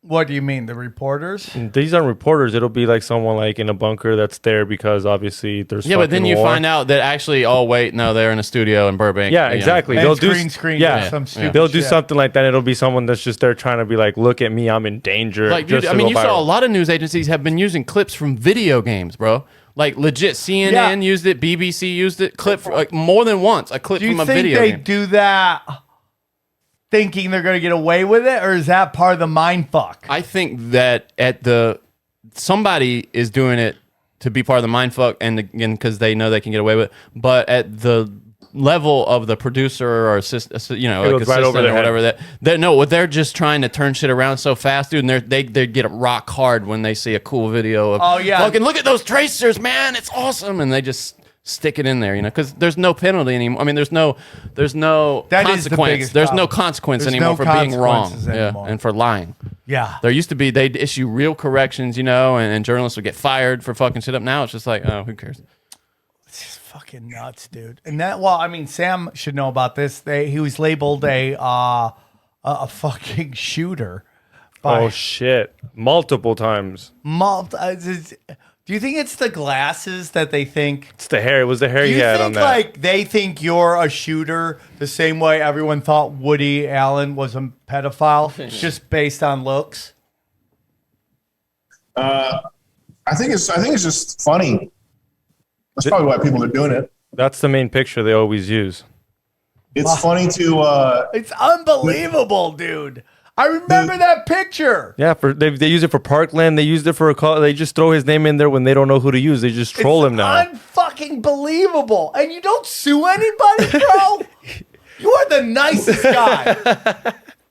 Speaker 5: What do you mean, the reporters?
Speaker 8: These aren't reporters. It'll be like someone like in a bunker that's there because obviously there's
Speaker 6: but then you find out that actually, oh wait, no, they're in a studio in Burbank.
Speaker 8: Yeah, exactly.
Speaker 5: They'll do screen.
Speaker 8: Yeah, they'll do something like that. It'll be someone that's just there trying to be like, look at me, I'm in danger.
Speaker 6: Like, dude, I mean, you saw a lot of news agencies have been using clips from video games, bro. Like legit, CNN used it, BBC used it, like more than once. A clip from a video game.
Speaker 5: Do you think they do that thinking they're going to get away with it, or is that part of the mind fuck?
Speaker 6: I think that somebody is doing it to be part of the mind fuck, and again because they know they can get away with it. But at the level of the producer or assistant, like assistant or whatever, they're just trying to turn shit around so fast, dude. And they get rock hard when they see a cool video of, fucking look at those tracers, man, it's awesome, and they just stick it in there, because there's no penalty anymore. I mean, there's no consequence. There's no consequence anymore for being wrong, and for lying.
Speaker 5: Yeah,
Speaker 6: there used to be, they'd issue real corrections, and journalists would get fired for fucking shit up. Now it's just like, oh, who cares?
Speaker 5: It's just fucking nuts, dude. And Sam should know about this. He was labeled a fucking shooter.
Speaker 8: Oh shit! Multiple times.
Speaker 5: Do you think it's the glasses that they think?
Speaker 8: It's the hair. It was the hair
Speaker 5: Do
Speaker 8: he
Speaker 5: you
Speaker 8: had
Speaker 5: think
Speaker 8: on that.
Speaker 5: like they think you're a shooter the same way everyone thought Woody Allen was a pedophile, just based on looks?
Speaker 7: I think it's just funny. That's probably why people are doing it.
Speaker 8: That's the main picture they always use.
Speaker 7: It's funny to.
Speaker 5: It's unbelievable, dude. I remember that picture.
Speaker 8: Yeah, they use it for Parkland. They used it for a call. They just throw his name in there when they don't know who to use. They just troll him now.
Speaker 5: Unfucking believable. And you don't sue anybody, bro. You are the nicest guy.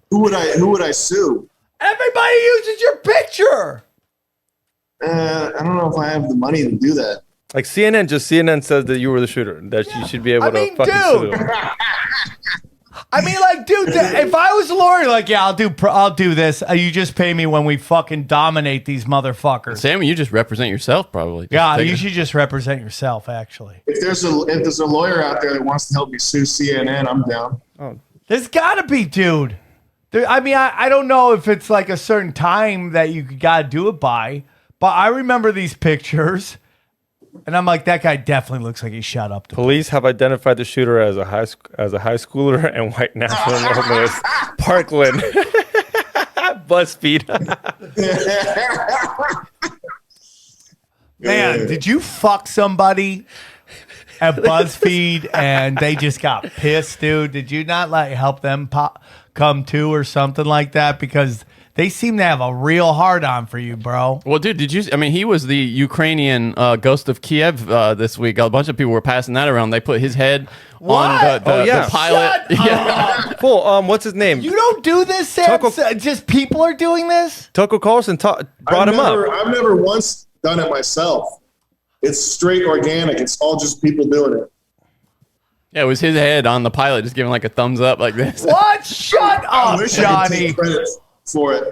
Speaker 7: Who would I sue?
Speaker 5: Everybody uses your picture.
Speaker 7: I don't know if I have the money to do that.
Speaker 8: Like CNN says that you were the shooter. That you should be able to fucking sue him.
Speaker 5: I mean, like, dude, if I was a lawyer, like, yeah, I'll do this. You just pay me when we fucking dominate these motherfuckers.
Speaker 6: Sam, you just represent yourself, probably.
Speaker 5: Yeah, you should just represent yourself, actually.
Speaker 7: If there's a lawyer out there that wants to help me sue CNN, I'm down.
Speaker 5: There's got to be, dude. I mean, I don't know if it's like a certain time that you got to do it by, but I remember these pictures. And I'm like, that guy definitely looks like he shot up.
Speaker 8: Police have identified the shooter as a high schooler and white nationalist. Parkland. BuzzFeed.
Speaker 5: Man, did you fuck somebody at BuzzFeed and they just got pissed, dude? Did you not like help them come to or something like that? Because they seem to have a real hard on for you, bro.
Speaker 6: Well, dude, he was the Ukrainian Ghost of Kiev this week. A bunch of people were passing that around. They put his head on the pilot.
Speaker 5: Yeah.
Speaker 8: Cool. What's his name?
Speaker 5: You don't do this, Sam. Just people are doing this?
Speaker 8: Tucker Carlson brought him up.
Speaker 7: I've never once done it myself. It's straight organic. It's all just people doing it.
Speaker 6: Yeah, it was his head on the pilot, just giving like a thumbs up like this.
Speaker 5: What? Shut up,
Speaker 7: I
Speaker 5: Johnny.
Speaker 7: take credit for it.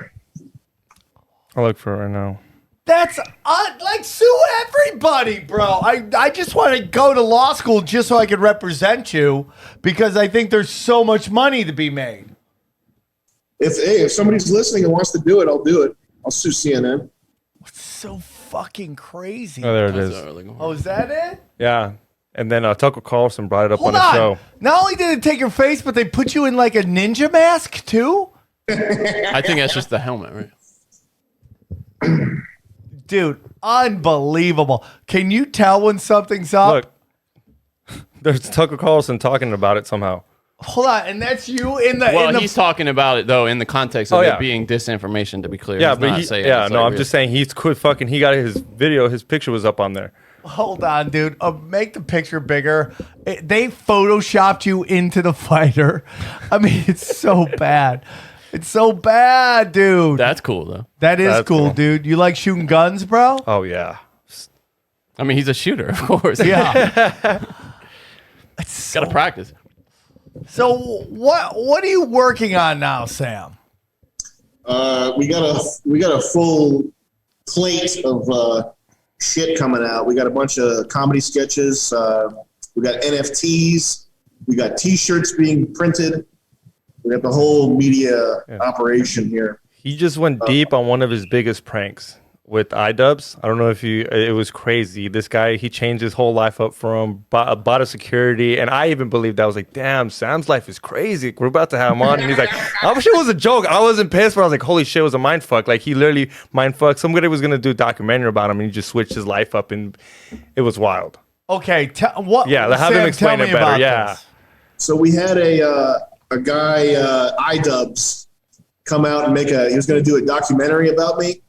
Speaker 8: I'll look for it right now.
Speaker 5: That's like sue everybody, bro. I just want to go to law school just so I could represent you because I think there's so much money to be made.
Speaker 7: If somebody's listening and wants to do it, I'll do it. I'll sue CNN.
Speaker 5: It's so fucking crazy.
Speaker 8: Oh, there it is.
Speaker 5: Oh, is that it?
Speaker 8: Yeah. And then Tucker Carlson brought it up
Speaker 5: Hold
Speaker 8: on the show.
Speaker 5: Not only did it take your face, but they put you in like a ninja mask too?
Speaker 6: I think that's just the helmet, right?
Speaker 5: Dude, unbelievable. Can you tell when something's up?
Speaker 8: Look, there's Tucker Carlson talking about it somehow.
Speaker 5: Hold on, and that's you in the.
Speaker 6: Well, he's talking about it though in the context of
Speaker 8: yeah.
Speaker 6: it being disinformation. To be clear,
Speaker 8: Yeah,
Speaker 6: he's
Speaker 8: but
Speaker 6: not saying it's
Speaker 8: I'm
Speaker 6: like
Speaker 8: just saying he's quit fucking. He got his video. His picture was up on there.
Speaker 5: Hold on, dude. Make the picture bigger. They photoshopped you into the fighter. I mean, it's so bad. It's so bad, dude.
Speaker 6: That's cool though.
Speaker 5: That's cool, dude. You like shooting guns, bro?
Speaker 8: Oh yeah.
Speaker 6: I mean, he's a shooter, of course.
Speaker 5: Yeah. It's
Speaker 6: Gotta practice.
Speaker 5: So what are you working on now, Sam?
Speaker 7: We got a full plate of shit coming out. We got a bunch of comedy sketches. We got NFTs. We got T-shirts being printed. We got the whole media operation here.
Speaker 8: He just went deep on one of his biggest pranks with iDubbbz. I don't know if it was crazy. This guy, he changed his whole life up from bought a security. And I even believed that. I was like, damn, Sam's life is crazy. We're about to have him on. And he's like, I wish it was a joke. I wasn't pissed, but I was like, holy shit, it was a mind fuck. Like he literally mind fucked. Somebody was going to do a documentary about him and he just switched his life up and it was wild.
Speaker 5: Okay. What?
Speaker 8: Yeah, have him explain it better. Yeah.
Speaker 7: So we had a guy, iDubbbz, come out and he was going to do a documentary about me.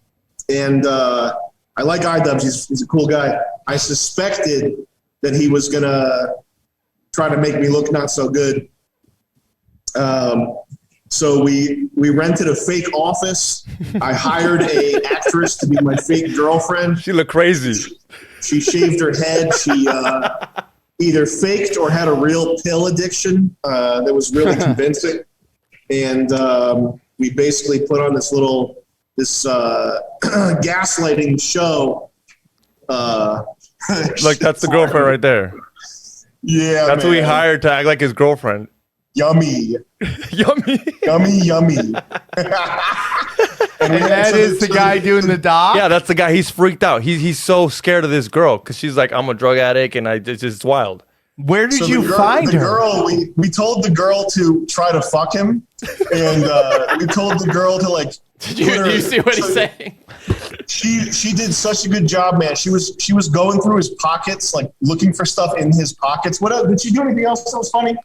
Speaker 7: And I like iDubbbz. He's a cool guy. I suspected that he was going to try to make me look not so good. So we rented a fake office. I hired a actress to be my fake girlfriend.
Speaker 8: She looked crazy.
Speaker 7: She shaved her head. She either faked or had a real pill addiction that was really convincing. And we basically put on this gaslighting show.
Speaker 8: Look, that's the girlfriend right there.
Speaker 7: Yeah,
Speaker 8: that's who he hired to act like his girlfriend.
Speaker 7: Yummy.
Speaker 8: Yummy.
Speaker 7: Yummy.
Speaker 5: And that is the guy doing the doc?
Speaker 8: Yeah, that's the guy. He's freaked out. He's so scared of this girl because she's like, I'm a drug addict, and it's just wild.
Speaker 5: Where did you
Speaker 7: the
Speaker 5: find her?
Speaker 7: Girl, we told the girl to try to fuck him, and we told the girl to like.
Speaker 6: Do you see what he's saying?
Speaker 7: She did such a good job, man. She was going through his pockets, like looking for stuff in his pockets. What else? Did she do anything else that was funny?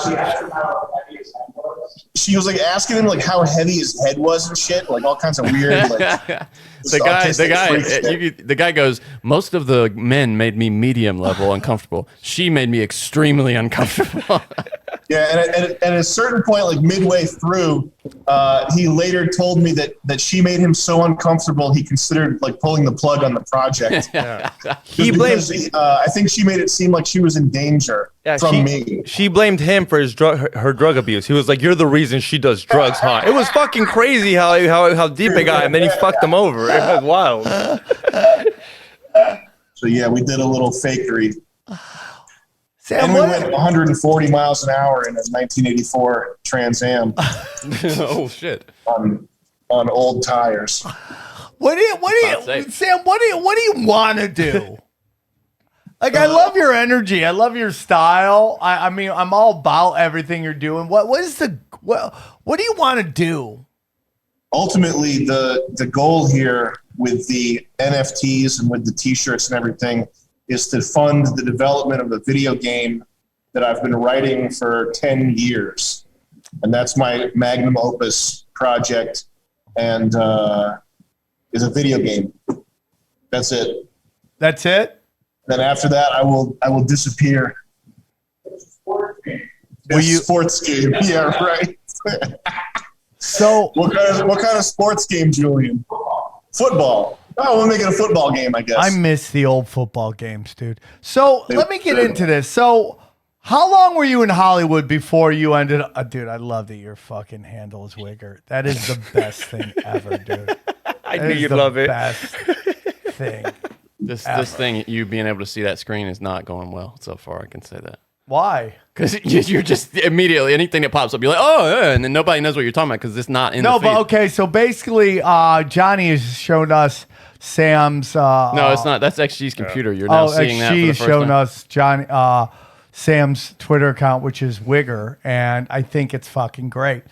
Speaker 7: She asked him how heavy his head was. She was like asking him like how heavy his head was and shit, like all kinds of weird. Like,
Speaker 6: the guy goes, most of the men made me medium level uncomfortable. She made me extremely uncomfortable.
Speaker 7: Yeah, and at a certain point, like midway through, he later told me that she made him so uncomfortable he considered like pulling the plug on the project.
Speaker 8: He blamed.
Speaker 7: I think she made it seem like she was in danger from me.
Speaker 8: She blamed him for her drug abuse. He was like, "You're the reason she does drugs, huh?" It was fucking crazy how deep it got, and then he fucked him over. It was wild.
Speaker 7: So yeah, we did a little fakery.
Speaker 5: Sam,
Speaker 7: and we went 140 miles an hour in a 1984 Trans Am.
Speaker 6: Oh shit!
Speaker 7: On old tires.
Speaker 5: Sam? What do you want to do? Like, I love your energy. I love your style. I mean, I'm all about everything you're doing. What do you want to do?
Speaker 7: Ultimately, the goal here with the NFTs and with the T-shirts and everything is to fund the development of a video game that I've been writing for 10 years. And that's my magnum opus project, and is a video game. That's it.
Speaker 5: That's it?
Speaker 7: Then after that, I will disappear. Sports game. Yeah, right.
Speaker 5: So
Speaker 7: what kind of sports game, Julian? Football. Oh, we'll make it a football game, I guess.
Speaker 5: I miss the old football games, dude. So let me get into this. So how long were you in Hollywood before you ended up? Dude, I love that your fucking handle is Wigger. That is the best thing ever, dude.
Speaker 8: I knew you'd love it.
Speaker 5: Best thing.
Speaker 6: This thing, you being able to see that screen is not going well so far. I can say that.
Speaker 5: Why?
Speaker 6: Because you're just immediately, anything that pops up, you're like, oh, yeah, and then nobody knows what you're talking about because it's not in the feed.
Speaker 5: No, but okay, so basically, Johnny has shown us Sam's...
Speaker 6: no, it's not. That's XG's computer. You're now seeing that for the
Speaker 5: XG's
Speaker 6: first
Speaker 5: shown
Speaker 6: time.
Speaker 5: us Sam's Twitter account, which is Wigger, and I think it's fucking great.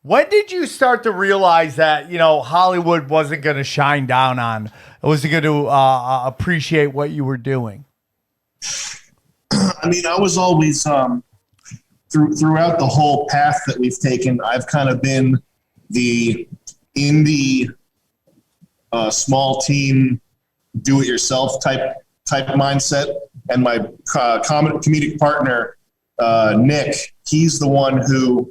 Speaker 5: When did you start to realize that, Hollywood wasn't going to shine down on, it wasn't going to appreciate what you were doing?
Speaker 7: I mean, I was always throughout the whole path that we've taken, I've kind of been the indie, small team, do-it-yourself type mindset, and my comedic partner Nick, he's the one who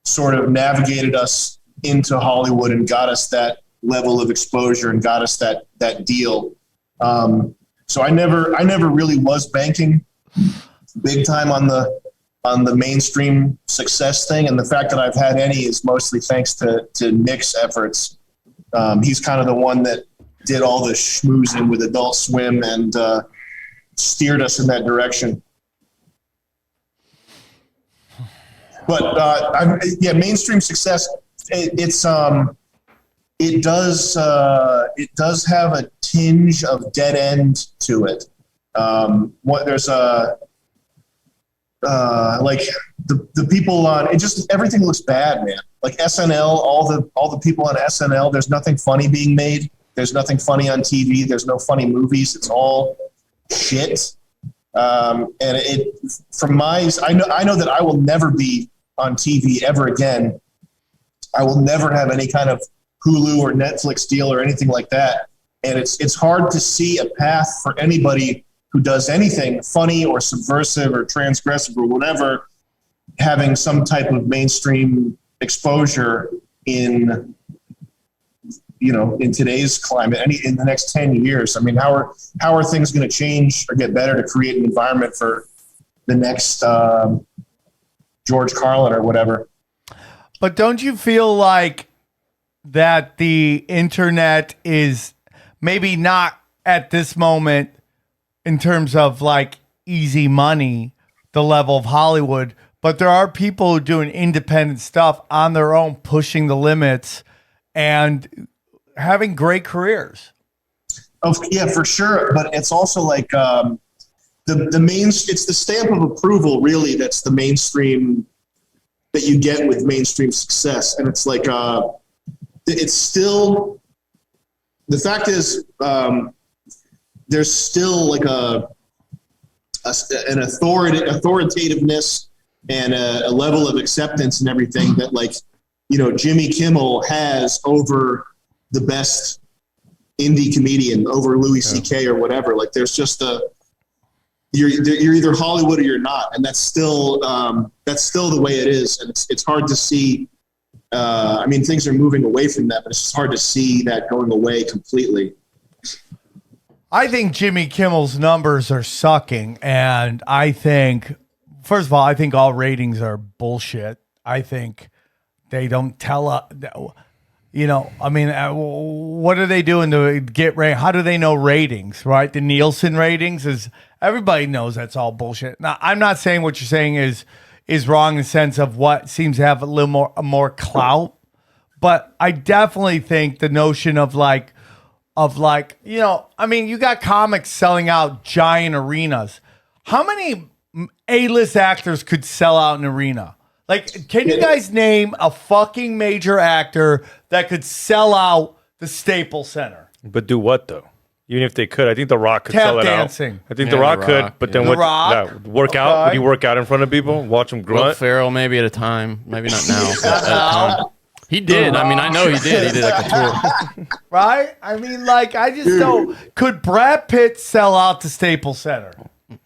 Speaker 7: sort of navigated us into Hollywood and got us that level of exposure and got us that deal. So I never really was banking big time on the mainstream success thing, and the fact that I've had any is mostly thanks to Nick's efforts. He's kind of the one that did all the schmoozing with Adult Swim and steered us in that direction. But mainstream success. It does have a tinge of dead end to it. There's like the people on it, just everything looks bad, man. Like SNL, all the people on SNL, there's nothing funny being made. There's nothing funny on TV. There's no funny movies. It's all shit. And it, from my, I know that I will never be on TV ever again. I will never have any kind of Hulu or Netflix deal or anything like that. And it's hard to see a path for anybody who does anything funny or subversive or transgressive or whatever, having some type of mainstream exposure in today's climate, in the next 10 years. I mean, how are things going to change or get better to create an environment for the next George Carlin or whatever?
Speaker 5: But don't you feel like that the internet is maybe not at this moment in terms of like easy money, the level of Hollywood, but there are people doing independent stuff on their own, pushing the limits and having great careers.
Speaker 7: Oh, yeah, for sure. But it's also like the main. It's the stamp of approval, really. That's the mainstream that you get with mainstream success, and it's like it's still. The fact is, there's still like an authoritativeness and a level of acceptance and everything that, like, you know, Jimmy Kimmel has over the best indie comedian, over Louis C.K. or whatever. Like, there's just you're either Hollywood or you're not, and that's still the way it is, and it's hard to see. I mean, things are moving away from that, but it's just hard to see that going away completely.
Speaker 5: I think Jimmy Kimmel's numbers are sucking, and I think, first of all, I think all ratings are bullshit. I think they don't tell us. You know, I mean, what are they doing to get how do they know ratings, right? The Nielsen ratings everybody knows that's all bullshit. Now, I'm not saying what you're saying is wrong in the sense of what seems to have a little more clout, but I definitely think the notion of like, you know, I mean, you got comics selling out giant arenas. How many A-list actors could sell out an arena? Like, can you guys name a fucking major actor that could sell out the Staples Center?
Speaker 8: But do what, though? Even if they could, I think The Rock could sell it
Speaker 5: dancing.
Speaker 8: out. I think The Rock could, but then
Speaker 5: The Rock?
Speaker 8: work out? Would you work out in front of people? Watch them
Speaker 6: Will
Speaker 8: grunt?
Speaker 6: Ferrell maybe at a time. Maybe not now. But at a time. He did. I mean, I know he did. He did like a tour.
Speaker 5: Right? I mean, like, I just don't. Could Brad Pitt sell out the Staples Center?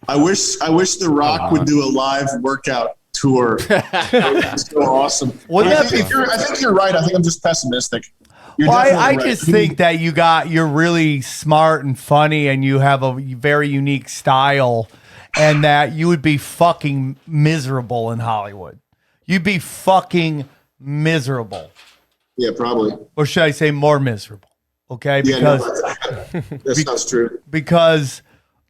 Speaker 7: I wish The Rock would do a live workout tour. It's so awesome.
Speaker 5: Wouldn't
Speaker 7: I think you're right. I think I'm just pessimistic. You're
Speaker 5: Well, I
Speaker 7: definitely right.
Speaker 5: just think that you're really smart and funny, and you have a very unique style, and that you would be fucking miserable in Hollywood. You'd be fucking miserable.
Speaker 7: Yeah, probably.
Speaker 5: Or should I say more miserable? Okay, because
Speaker 7: that sounds true.
Speaker 5: Because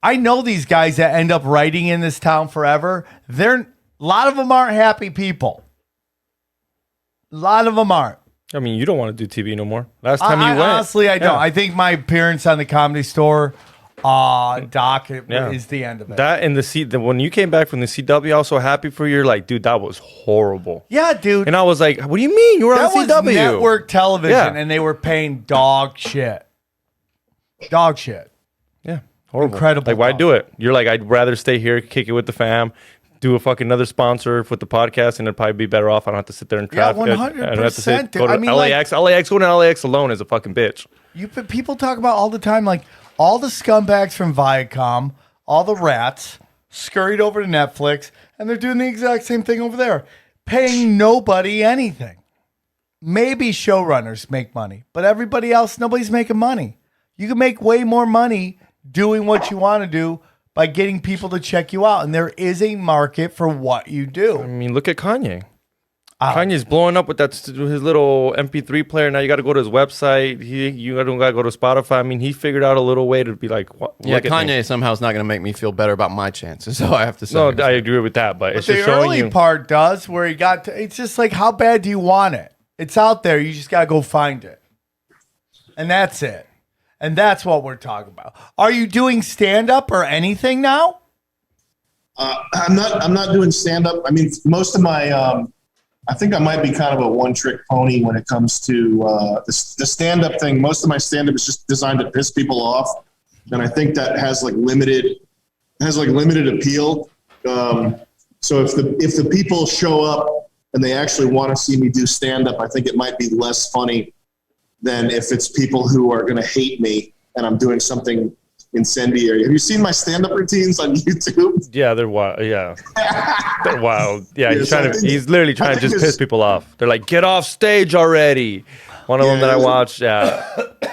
Speaker 5: I know these guys that end up writing in this town forever. A lot of them aren't happy people. A lot of them aren't.
Speaker 8: I mean, you don't want to do TV no more. Last time you went.
Speaker 5: Honestly, I don't.
Speaker 8: Yeah.
Speaker 5: I think my appearance on the Comedy Store doc is the end of it.
Speaker 8: That and when you came back from the CW, I was so happy for you. You're like, dude, that was horrible.
Speaker 5: Yeah, dude.
Speaker 8: And I was like, what do you mean? You were on CW.
Speaker 5: That was network television,
Speaker 8: Yeah.
Speaker 5: and they were paying dog shit. Dog shit.
Speaker 8: Yeah, horrible.
Speaker 5: Incredible.
Speaker 8: Like, why do it? You're like, I'd rather stay here, kick it with the fam, do a fucking another sponsor with the podcast, and it'd probably be better off. I don't have to sit there in traffic.
Speaker 5: 100%.
Speaker 8: Go to
Speaker 5: I mean,
Speaker 8: LAX. LAX, going to LAX alone is a fucking bitch.
Speaker 5: People talk about all the time, like, all the scumbags from Viacom, all the rats, scurried over to Netflix, and they're doing the exact same thing over there, paying nobody anything. Maybe showrunners make money, but everybody else, nobody's making money. You can make way more money doing what you want to do by getting people to check you out, and there is a market for what you do.
Speaker 8: I mean, look at Kanye. Kanye's blowing up with his little MP3 player. Now you got to go to his website. You don't got to go to Spotify. I mean, he figured out a little way to be like, what?
Speaker 6: Yeah, Kanye somehow is not going to make me feel better about my chances. So I have to say.
Speaker 8: No, I agree with that, but it's
Speaker 5: the
Speaker 8: just showing
Speaker 5: early
Speaker 8: you.
Speaker 5: part does, where he got to, it's just like, how bad do you want it? It's out there. You just got to go find it. And that's it. And that's what we're talking about. Are you doing stand-up or anything now?
Speaker 7: I'm not doing stand-up. I mean, most of my, I think I might be kind of a one-trick pony when it comes to the stand-up thing. Most of my stand-up is just designed to piss people off, and I think that has limited appeal. So if the people show up and they actually want to see me do stand-up, I think it might be less funny than if it's people who are going to hate me and I'm doing something incendiary. Have you seen my stand-up routines on YouTube?
Speaker 8: Yeah, they're wild. Yeah, they're wild. Yeah,
Speaker 7: Yes,
Speaker 8: he's literally trying to just piss people off. They're like, get off stage already. One of them that I watched. Yeah.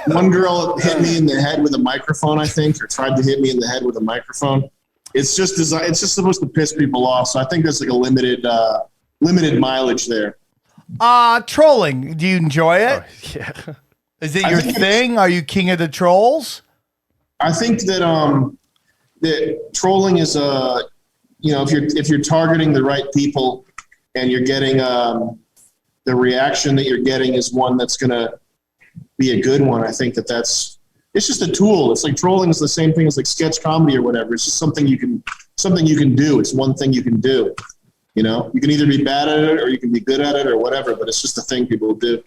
Speaker 7: One girl hit me in the head with a microphone, I think, or tried to hit me in the head with a microphone. It's just supposed to piss people off. So I think there's like a limited mileage there.
Speaker 5: Trolling. Do you enjoy it?
Speaker 8: Yeah.
Speaker 5: Is it your thing? Are you king of the trolls?
Speaker 7: I think that that trolling is if you're targeting the right people and you're getting the reaction that you're getting is one that's gonna be a good one. I think that's it's just a tool. It's like trolling is the same thing as like sketch comedy or whatever. It's just something you can do. It's one thing you can do. You know, you can either be bad at it or you can be good at it or whatever. But it's just a thing people do.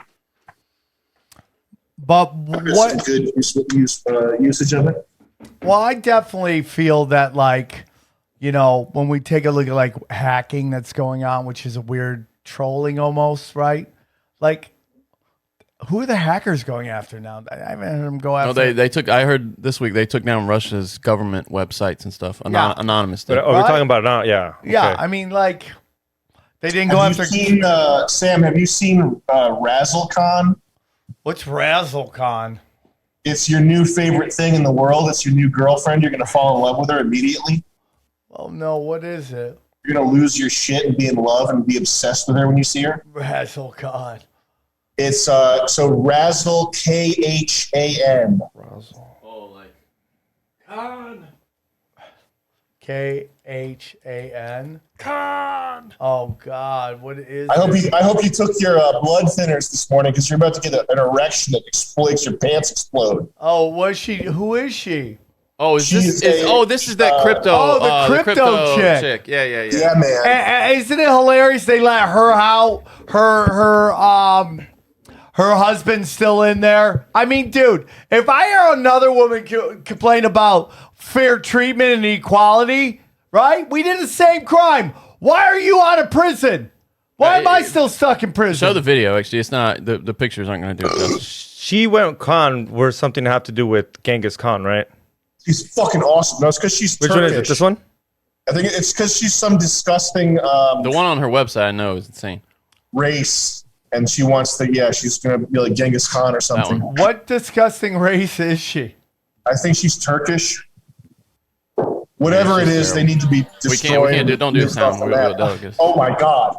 Speaker 5: But what
Speaker 7: good usage of it?
Speaker 5: Well, I definitely feel that, like, you know, when we take a look at like hacking that's going on, which is a weird trolling almost, right? Like, who are the hackers going after now? I haven't heard them go after.
Speaker 6: No, they took. I heard this week they took down Russia's government websites and stuff. Anonymous.
Speaker 8: But, we're talking about it now. Yeah.
Speaker 5: Yeah,
Speaker 8: Okay.
Speaker 5: I mean, like, they didn't go after.
Speaker 7: Sam, have you seen RazzleCon?
Speaker 5: What's RazzleCon?
Speaker 7: It's your new favorite thing in the world. It's your new girlfriend. You're going to fall in love with her immediately.
Speaker 5: Oh no, what is it?
Speaker 7: You're going to lose your shit and be in love and be obsessed with her when you see her.
Speaker 5: RazzleCon.
Speaker 7: It's so Razzle KHAN.
Speaker 6: Oh, like Con.
Speaker 5: KHAN.
Speaker 6: Con.
Speaker 5: Oh God, what is?
Speaker 7: I hope you took your blood thinners this morning because you're about to get an erection that makes your pants explode.
Speaker 5: Oh, was she? Who is she?
Speaker 6: Oh, this is that crypto.
Speaker 5: The crypto chick.
Speaker 6: Yeah.
Speaker 7: Yeah, man.
Speaker 5: Isn't it hilarious? They let her out. Her husband's still in there. I mean, dude, if I hear another woman complain about fair treatment and equality, right? We did the same crime. Why are you out of prison? Why am I still stuck in prison?
Speaker 6: Show the video. Actually, it's not the pictures aren't going to do it justice.
Speaker 8: She went Khan were something to have to do with Genghis Khan, right?
Speaker 7: She's fucking awesome. No, it's because she's
Speaker 8: Which
Speaker 7: Turkish.
Speaker 8: one is it? This one?
Speaker 7: I think it's because she's some disgusting
Speaker 6: The one on her website I know is insane.
Speaker 7: race. And she wants she's going to be like Genghis Khan or something.
Speaker 5: What disgusting race is she?
Speaker 7: I think she's Turkish. Whatever it is, they need to be destroyed.
Speaker 6: We can't don't do this now. We'll delicate.
Speaker 7: Oh my God.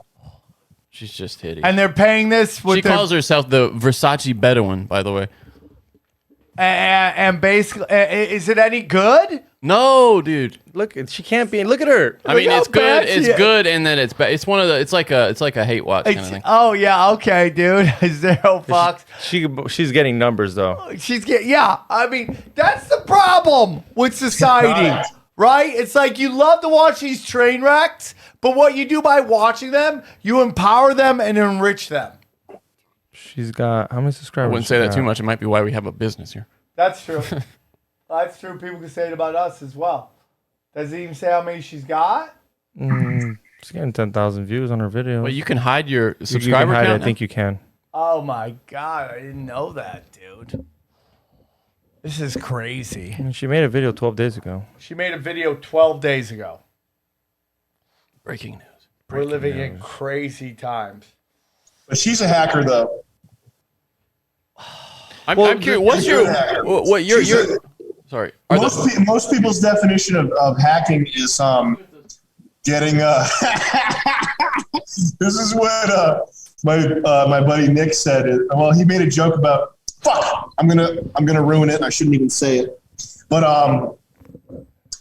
Speaker 6: She's just hideous.
Speaker 5: And they're paying this with
Speaker 6: she calls herself the Versace Bedouin, by the way.
Speaker 5: And basically, is it any good?
Speaker 6: No, dude.
Speaker 8: Look, she can't be. Look at her.
Speaker 6: I mean,
Speaker 5: how
Speaker 6: it's
Speaker 5: bad
Speaker 6: good.
Speaker 5: she
Speaker 6: It's
Speaker 5: is.
Speaker 6: good, and then it's bad. It's one of the. It's like a hate watch kind of thing.
Speaker 5: Oh yeah, okay, dude. Zero fucks.
Speaker 8: She's getting numbers though.
Speaker 5: She's getting I mean, that's the problem with society, right? It's like you love to watch these train wrecks, but what you do by watching them, you empower them and enrich them.
Speaker 8: She's got how many
Speaker 6: I
Speaker 8: subscribers?
Speaker 6: wouldn't say that too much. It might be why we have a business here.
Speaker 5: That's true. That's true. People can say it about us as well. Does it even say how many she's got?
Speaker 8: She's getting 10,000 views on her video.
Speaker 6: Well, you can hide your
Speaker 8: You can
Speaker 6: subscriber
Speaker 8: hide it.
Speaker 6: count.
Speaker 8: I think you can.
Speaker 5: Oh my God, I didn't know that, dude. This is crazy.
Speaker 8: She made a video 12 days ago.
Speaker 5: She made a video 12 days ago.
Speaker 6: Breaking news.
Speaker 5: We're living in crazy times.
Speaker 7: But she's a hacker, though.
Speaker 6: I'm curious. What's your sorry?
Speaker 7: Most people's definition of hacking is getting. This is what my buddy Nick said. Well, he made a joke about fuck. I'm gonna ruin it. I shouldn't even say it. But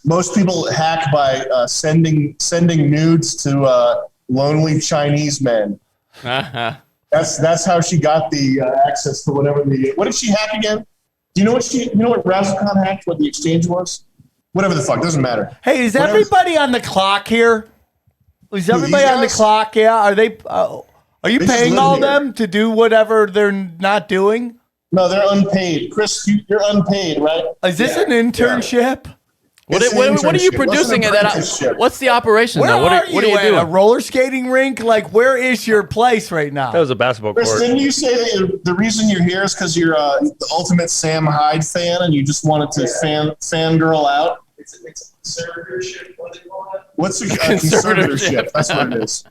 Speaker 7: most people hack by sending nudes to lonely Chinese men. That's how she got the access to whatever what did she hack again? Do you know what RazzleCon hacked? What the exchange was? Whatever the fuck, doesn't matter.
Speaker 5: Hey, is everybody on the clock here? Is everybody on the clock? Yeah. Are they? Are you paying all them to do whatever they're not doing?
Speaker 7: No, they're unpaid. Chris, you're unpaid, right?
Speaker 5: Is this an internship?
Speaker 6: What are you producing at that? What's the operation
Speaker 5: Where
Speaker 6: though? What are you doing?
Speaker 5: A roller skating rink? Like, where is your place right now?
Speaker 8: That was a basketball court.
Speaker 7: Chris, didn't you say that the reason you're here is because you're the ultimate Sam Hyde fan and you just wanted to fangirl out? It's a conservatorship. What do they call it? What's a conservatorship? That's what it is.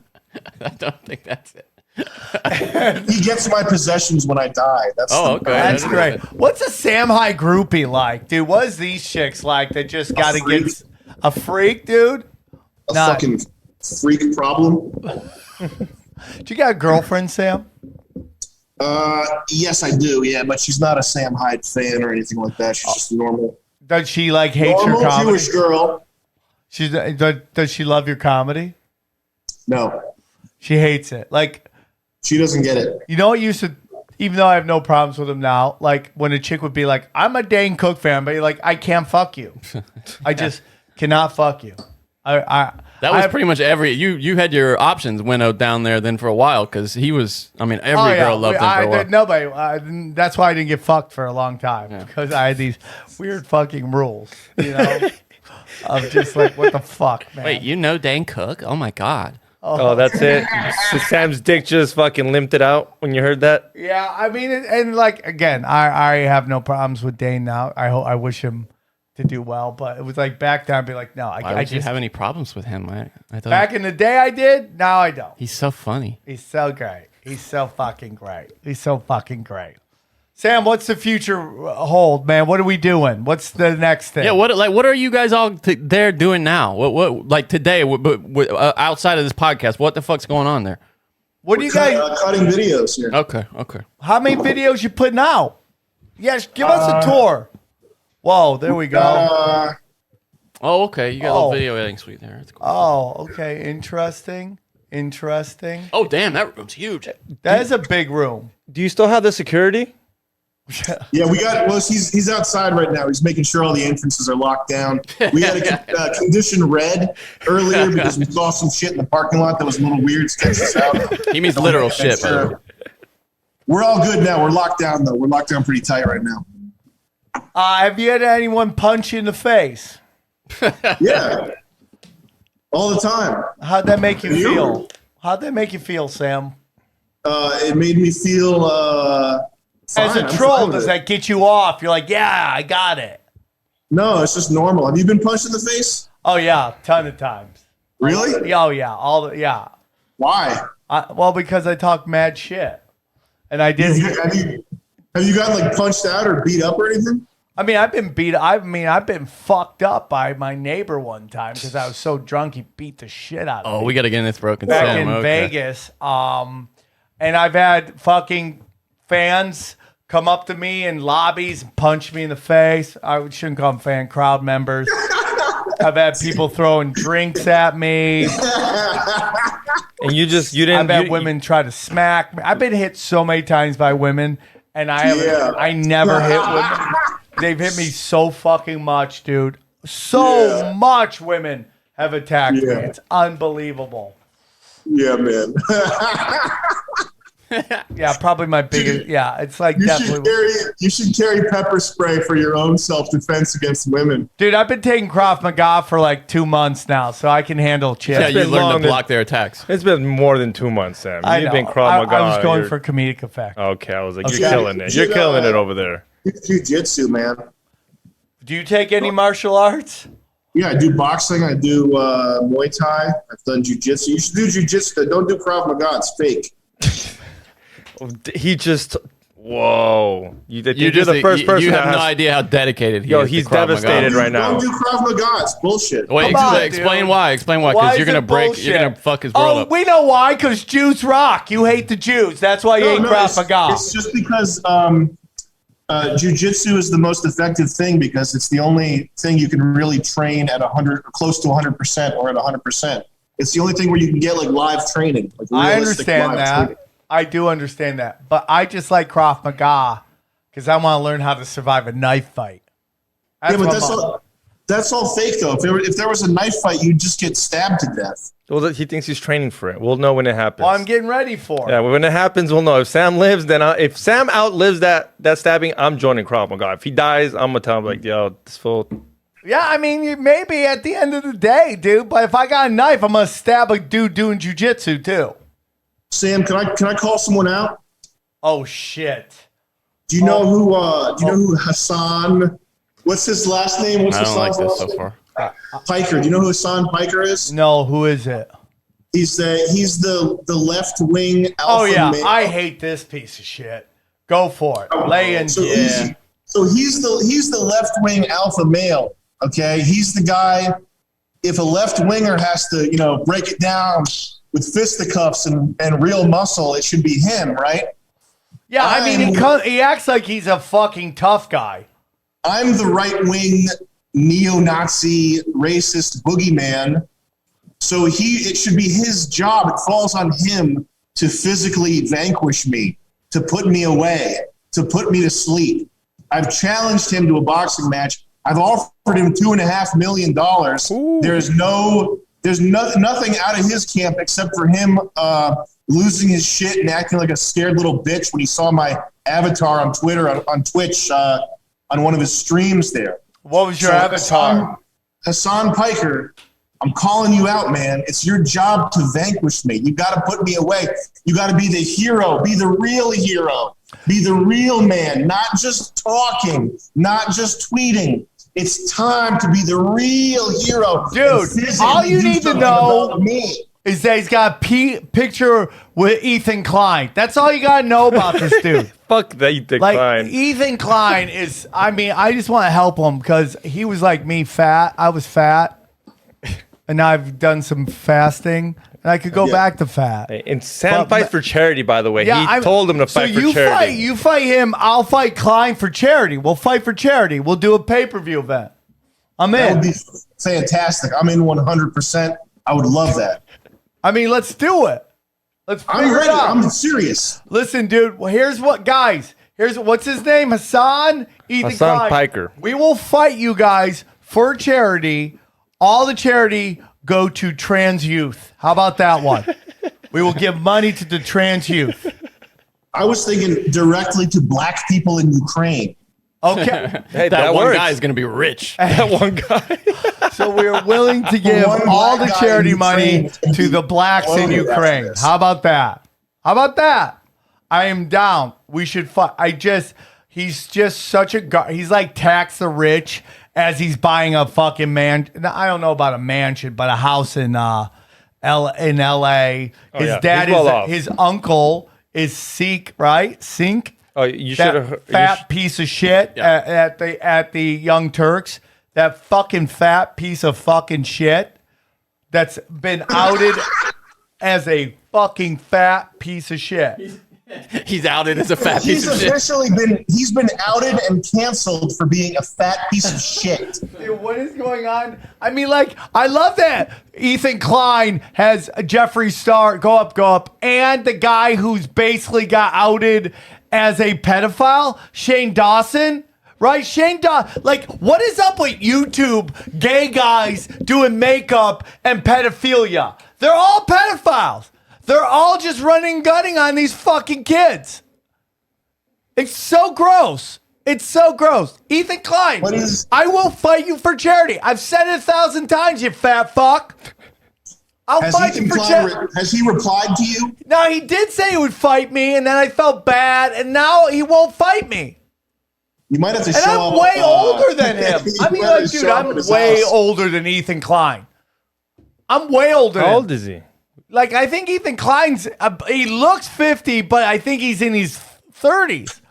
Speaker 6: I don't think that's it.
Speaker 7: He gets my possessions when I die.
Speaker 6: Okay.
Speaker 5: That's great. What's a Sam Hyde groupie like, dude? What is these chicks like that just got to get a freak, dude?
Speaker 7: Fucking freak problem.
Speaker 5: Do you got a girlfriend, Sam?
Speaker 7: Yes, I do. Yeah, but she's not a Sam Hyde fan or anything like that. She's just normal.
Speaker 5: Does she like hate your
Speaker 7: Normal
Speaker 5: comedy?
Speaker 7: Jewish girl.
Speaker 5: Does she love your comedy?
Speaker 7: No,
Speaker 5: She hates it. Like,
Speaker 7: she doesn't get it.
Speaker 5: you know what used to even though I have no problems with him now, like when a chick would be like, I'm a Dane Cook fan, but you're like, I can't fuck you. I just cannot fuck you.
Speaker 6: That was pretty much you had your options winnowed down there then for a while because he was, I mean, every girl loved him for a while.
Speaker 5: Nobody, that's why I didn't get fucked for a long time because I had these weird fucking rules, you know, of just like, what the fuck, man.
Speaker 6: Wait, you know Dane Cook? Oh my God.
Speaker 8: Oh, that's it. So Sam's dick just fucking limped it out when you heard that.
Speaker 5: Yeah, I mean, and like again, I have no problems with Dane now. I wish him to do well, but it was like back then I'd be like, no,
Speaker 6: Why would you have any problems with him? I thought
Speaker 5: back in the day I did. Now I don't.
Speaker 6: He's so funny.
Speaker 5: He's so great. He's so fucking great. He's so fucking great. Sam, what's the future hold, man? What are we doing? What's the next thing?
Speaker 6: Yeah, what are you guys all there doing now? What like today? Outside of this podcast, what the fuck's going on there?
Speaker 5: What do you guys
Speaker 7: cutting videos here?
Speaker 6: Okay.
Speaker 5: How many videos you putting out? Yes, give us a tour. Whoa, there we go.
Speaker 6: Oh, okay. You got a little video editing suite there. That's cool.
Speaker 5: Oh, okay. Interesting.
Speaker 6: Oh, damn, that room's huge.
Speaker 5: That is a big room.
Speaker 8: Do you still have the security?
Speaker 7: Yeah, we got. Well, he's outside right now. He's making sure all the entrances are locked down. We had a condition red earlier because we saw some shit in the parking lot that was a little weird. Sketched us out.
Speaker 6: He means literal shit, bro.
Speaker 7: We're all good now. We're locked down though. We're locked down pretty tight right now.
Speaker 5: Have you had anyone punch you in the face?
Speaker 7: Yeah, all the time.
Speaker 5: How'd that make you feel? How'd that make you feel, Sam?
Speaker 7: It made me feel.
Speaker 5: As a troll, does that get you off? You're like, yeah, I got it.
Speaker 7: No, it's just normal. Have you been punched in the face?
Speaker 5: Oh yeah, ton of times.
Speaker 7: Really?
Speaker 5: Oh yeah, yeah.
Speaker 7: Why?
Speaker 5: Well, because I talk mad shit, and I did.
Speaker 7: Have you gotten like punched out or beat up or anything?
Speaker 5: I mean, I've been fucked up by my neighbor one time because I was so drunk he beat the shit out of me.
Speaker 6: Oh, we got to get in this broken
Speaker 5: back
Speaker 6: Sam.
Speaker 5: in Vegas. And I've had fucking fans come up to me in lobbies and punch me in the face. I shouldn't call them fan, crowd members. I've had people throwing drinks at me.
Speaker 8: And you didn't.
Speaker 5: I've had women try to smack me. I've been hit so many times by women, and I never hit women. They've hit me so fucking much, dude. So much women have attacked me. It's unbelievable.
Speaker 7: Yeah, man.
Speaker 5: Yeah, probably my biggest. Yeah, it's like definitely.
Speaker 7: You should carry pepper spray for your own self-defense against women.
Speaker 5: Dude, I've been taking Krav Maga for like 2 months now, so I can handle chicks.
Speaker 6: Yeah, you learned to block their attacks.
Speaker 8: It's been more than 2 months, Sam. You've been Krav Maga.
Speaker 5: I was going for comedic effect.
Speaker 8: Okay, I was like, you're killing it. You're killing it over there.
Speaker 7: Jiu-jitsu, man.
Speaker 5: Do you take any martial arts?
Speaker 7: Yeah, I do boxing. I do Muay Thai. I've done jiu-jitsu. You should do jiu-jitsu. Don't do Krav Maga. It's fake.
Speaker 8: He just, whoa! You're
Speaker 6: just
Speaker 8: the first person.
Speaker 6: You have no idea how dedicated he is.
Speaker 8: Yo, he's devastated right now.
Speaker 7: Don't do Krav Maga. It's bullshit.
Speaker 6: Wait, explain why. Explain why. Because you're gonna break. You're gonna fuck his world up.
Speaker 5: We know why. Because Jews rock. You hate the Jews. That's why you hate Krav Maga.
Speaker 7: It's just because jiu-jitsu is the most effective thing because it's the only thing you can really train at 100, close to 100%, or at 100%. It's the only thing where you can get like live training. Like
Speaker 5: I understand that. Training. I do understand that, but I just like Krav Maga because I want to learn how to survive a knife fight.
Speaker 7: That's all fake though. If there was a knife fight, you'd just get stabbed to death.
Speaker 8: Well, he thinks he's training for it. We'll know when it happens.
Speaker 5: Well, I'm getting ready for it.
Speaker 8: Yeah, when it happens, we'll know. If Sam lives, then if Sam outlives that stabbing, I'm joining Krav Maga. If he dies, I'm gonna tell him like, yo, this fool.
Speaker 5: Yeah, I mean, maybe at the end of the day, dude. But if I got a knife, I'm gonna stab a dude doing jujitsu too.
Speaker 7: Sam, can I call someone out?
Speaker 5: Oh shit!
Speaker 7: Do you know who Hassan? What's his last name?
Speaker 6: I don't like this so far.
Speaker 7: Piker. Do you know who Hassan Piker is?
Speaker 5: No, who is it?
Speaker 7: He's the left wing alpha.
Speaker 5: Oh yeah,
Speaker 7: male.
Speaker 5: I hate this piece of shit. Go for it. Lay in.
Speaker 7: He's the left wing alpha male. Okay, he's the guy. If a left winger has to break it down with fisticuffs and real muscle, it should be him, right?
Speaker 5: Yeah, I mean, he acts like he's a fucking tough guy.
Speaker 7: I'm the right-wing neo-Nazi racist boogeyman, so it should be his job. It falls on him to physically vanquish me. to put me away, to put me to sleep. I've challenged him to a boxing match. I've offered him $2.5 million. There's nothing out of his camp except for him losing his shit and acting like a scared little bitch when he saw my avatar on Twitter, on Twitch, on one of his streams there.
Speaker 5: What was your avatar?
Speaker 7: Hassan Piker, I'm calling you out, man. It's your job to vanquish me. You got to put me away. You got to be the hero. Be the real hero. Be the real man, not just talking, not just tweeting. It's time to be the real hero.
Speaker 5: Dude, all you need to know is that he's got a picture with Ethan Klein. That's all you got to know about this dude.
Speaker 8: Fuck that Ethan Klein.
Speaker 5: Ethan Klein is, I mean, I just want to help him because he was like me, fat. I was fat. And now I've done some fasting. And I could go back to fat.
Speaker 8: And Sam fights for charity, by the way. He told him to fight for charity.
Speaker 5: You fight him, I'll fight Klein for charity. We'll fight for charity. We'll do a pay-per-view event. I'm in.
Speaker 7: That would be fantastic. I'm in 100%. I would love that.
Speaker 5: I mean, let's do it. Let's figure
Speaker 7: I'm ready.
Speaker 5: it out.
Speaker 7: I'm serious.
Speaker 5: Listen, dude. Well, here's what, guys. What's his name? Hassan
Speaker 8: Klein. Piker.
Speaker 5: We will fight you guys for charity. All the charity go to trans youth. How about that one? We will give money to the trans youth.
Speaker 7: I was thinking directly to black people in Ukraine.
Speaker 5: Okay.
Speaker 8: Hey,
Speaker 6: that one
Speaker 8: works.
Speaker 6: guy is going to be rich.
Speaker 8: That one guy.
Speaker 5: So we're willing to give all the charity money to the blacks in Ukraine. How about that? How about that? I am down. We should fight. He's just such a he's like tax the rich as he's buying a fucking I don't know about a mansion, but a house in LA. His dad his uncle is Sikh, right? Sink.
Speaker 8: Oh, you should have
Speaker 5: fat piece of shit at the Young Turks. That fucking fat piece of fucking shit that's been outed as a fucking fat piece of shit.
Speaker 6: He's outed as a fat piece of shit.
Speaker 7: He's been outed and canceled for being a fat piece of shit.
Speaker 5: Dude, what is going on? I mean, like, I love that Ethan Klein has Jeffree Star go up, and the guy who's basically got outed as a pedophile, Shane Dawson. Right? Shane Dawson. Like, what is up with YouTube gay guys doing makeup and pedophilia? They're all pedophiles. They're all just running and gunning on these fucking kids. It's so gross. It's so gross. Ethan Klein, I will fight you for charity. I've said it 1,000 times, you fat fuck. I'll fight you for charity.
Speaker 7: Has he replied to you?
Speaker 5: No, he did say he would fight me, and then I felt bad, and now he won't fight me.
Speaker 7: You might have to
Speaker 5: show up. And I'm way older than him. I mean, like, dude, I'm way older than Ethan Klein. I'm way older.
Speaker 8: How old is he?
Speaker 5: Like, I think Ethan Klein's, he looks 50, but I think he's in his 30s.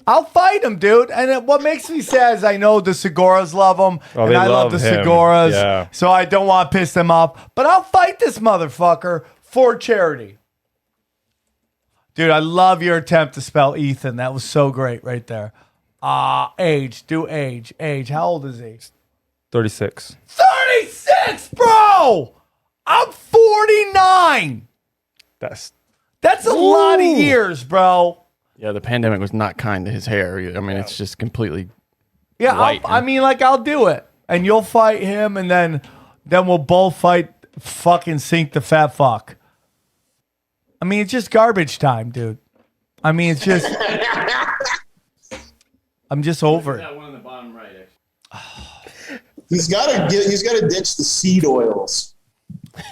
Speaker 5: I'll fight him, dude. And what makes me sad is I know the Segoras love him.
Speaker 8: Oh,
Speaker 5: and I love the
Speaker 8: him.
Speaker 5: Segoras.
Speaker 8: Yeah.
Speaker 5: So I don't want to piss them off. But I'll fight this motherfucker for charity. Dude, I love your attempt to spell Ethan. That was so great right there. Age. Do age. Age. How old is he?
Speaker 8: 36.
Speaker 5: 36, bro! I'm 49. That's a lot of years, bro.
Speaker 6: Yeah, the pandemic was not kind to his hair. I mean, it's just completely
Speaker 5: white. I'll do it. And you'll fight him, and then we'll both fight fucking Sink the fat fuck. I mean, it's just garbage time, dude. I mean, it's just... I'm just over it.
Speaker 6: That one on the bottom right, actually.
Speaker 7: He's got to ditch the seed oils.